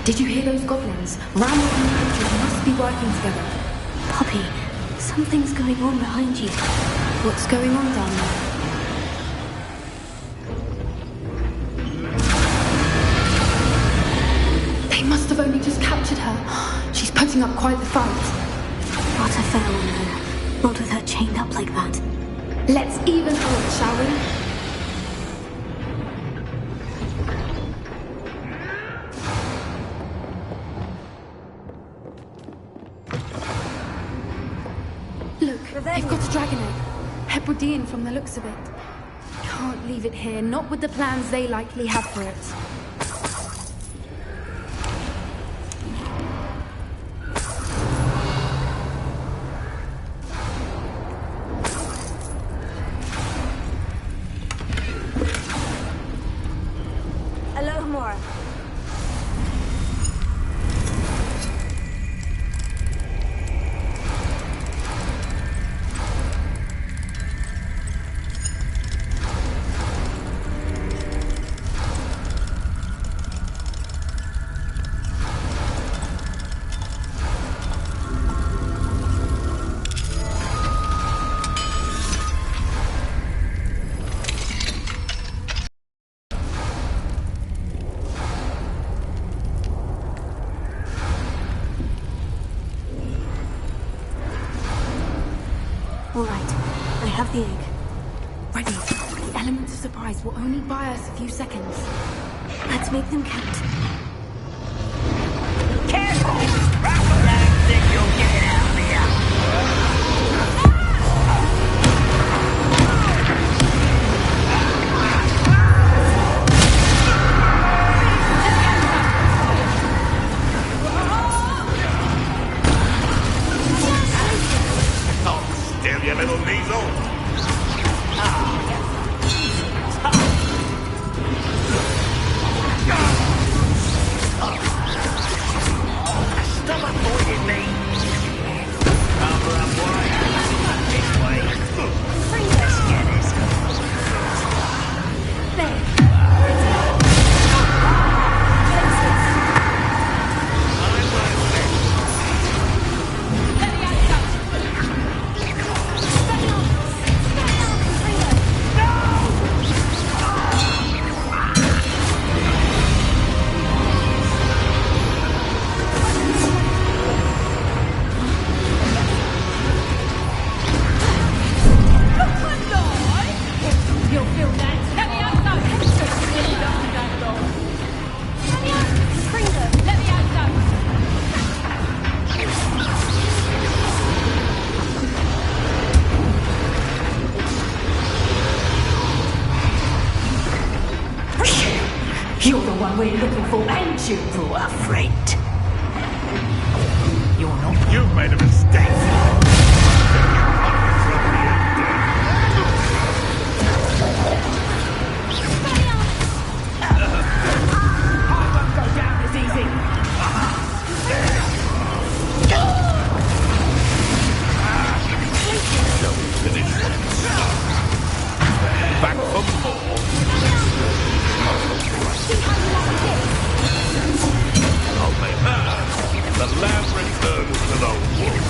T: Did you hear those goblins? Ramrod and the poachers must be working together.
A: Poppy, something's going on behind you.
T: What's going on down there? They must have only just captured her. She's putting up quite the fight.
A: Not a fair on her. Not with her chained up like that.
T: Let's even hold, shall we? Look, they've got a dragon egg. Hebridean from the looks of it. Can't leave it here, not with the plans they likely have for it.
A: All right, I have the egg.
T: Ready. The element of surprise will only buy us a few seconds.
A: Let's make them count.
P: Careful! Don't think you'll get it out of here.
C: Still, you little measle.
P: Stop avoiding me. Cover up, boy. This way. Let's get this.
L: You're the one we're looking for, ain't you?
P: Poor friend. You're not.
C: You've made a mistake.
L: I won't go down as easy.
C: Back for more. I'll make her the lamb returns to the wolf.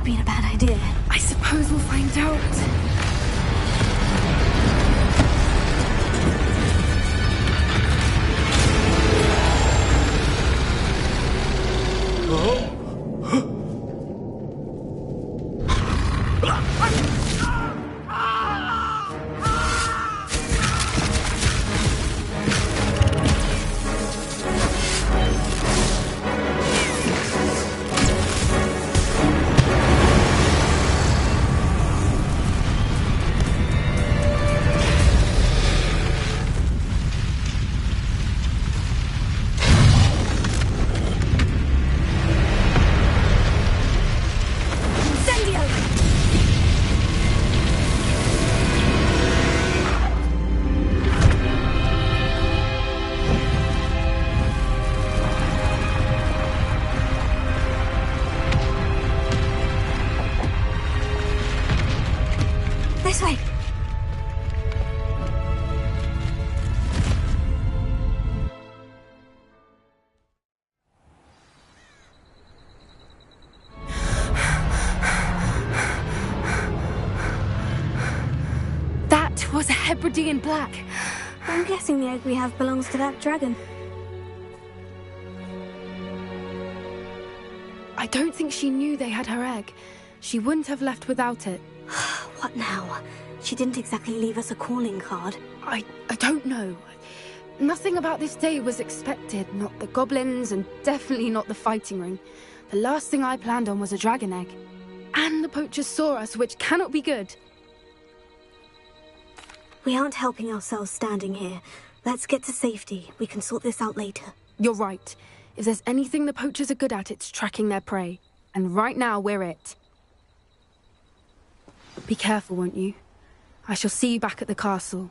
A: have been a bad idea.
T: I suppose we'll find out.
A: This way.
T: That was a Hebridean black.
A: I'm guessing the egg we have belongs to that dragon.
T: I don't think she knew they had her egg. She wouldn't have left without it.
A: What now? She didn't exactly leave us a calling card.
T: I don't know. Nothing about this day was expected. Not the goblins, and definitely not the fighting ring. The last thing I planned on was a dragon egg. And the poachers saw us, which cannot be good.
A: We aren't helping ourselves standing here. Let's get to safety. We can sort this out later.
T: You're right. If there's anything the poachers are good at, it's tracking their prey. And right now, we're it. Be careful, won't you? I shall see you back at the castle.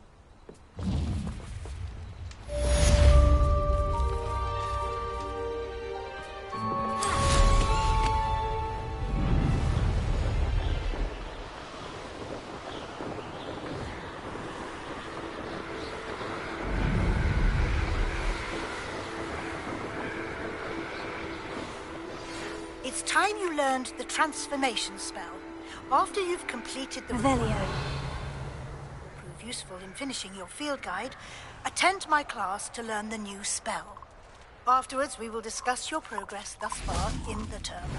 H: It's time you learned the transformation spell. After you've completed the
A: Revelio.
H: Prove useful in finishing your field guide, attend my class to learn the new spell. Afterwards, we will discuss your progress thus far in the term.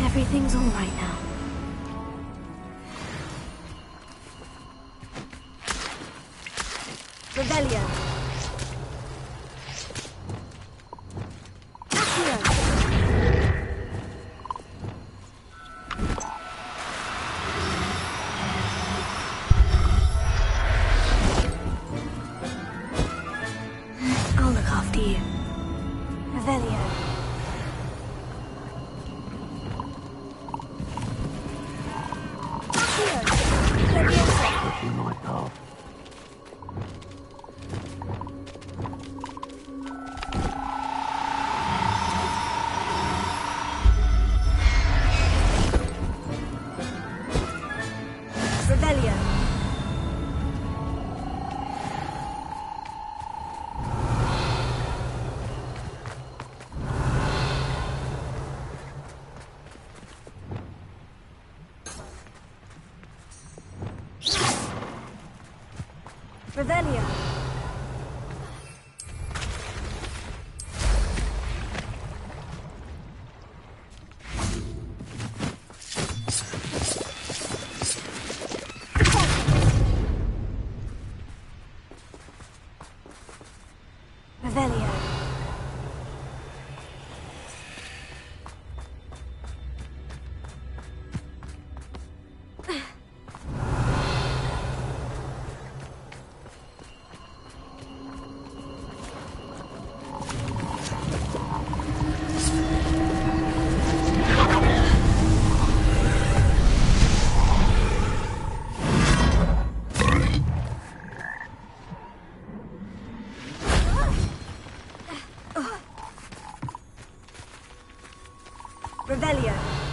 A: Everything's all right now. Revelio. I'll look after you. Revelio. Revelio. Revelio. Revelio. Revelio.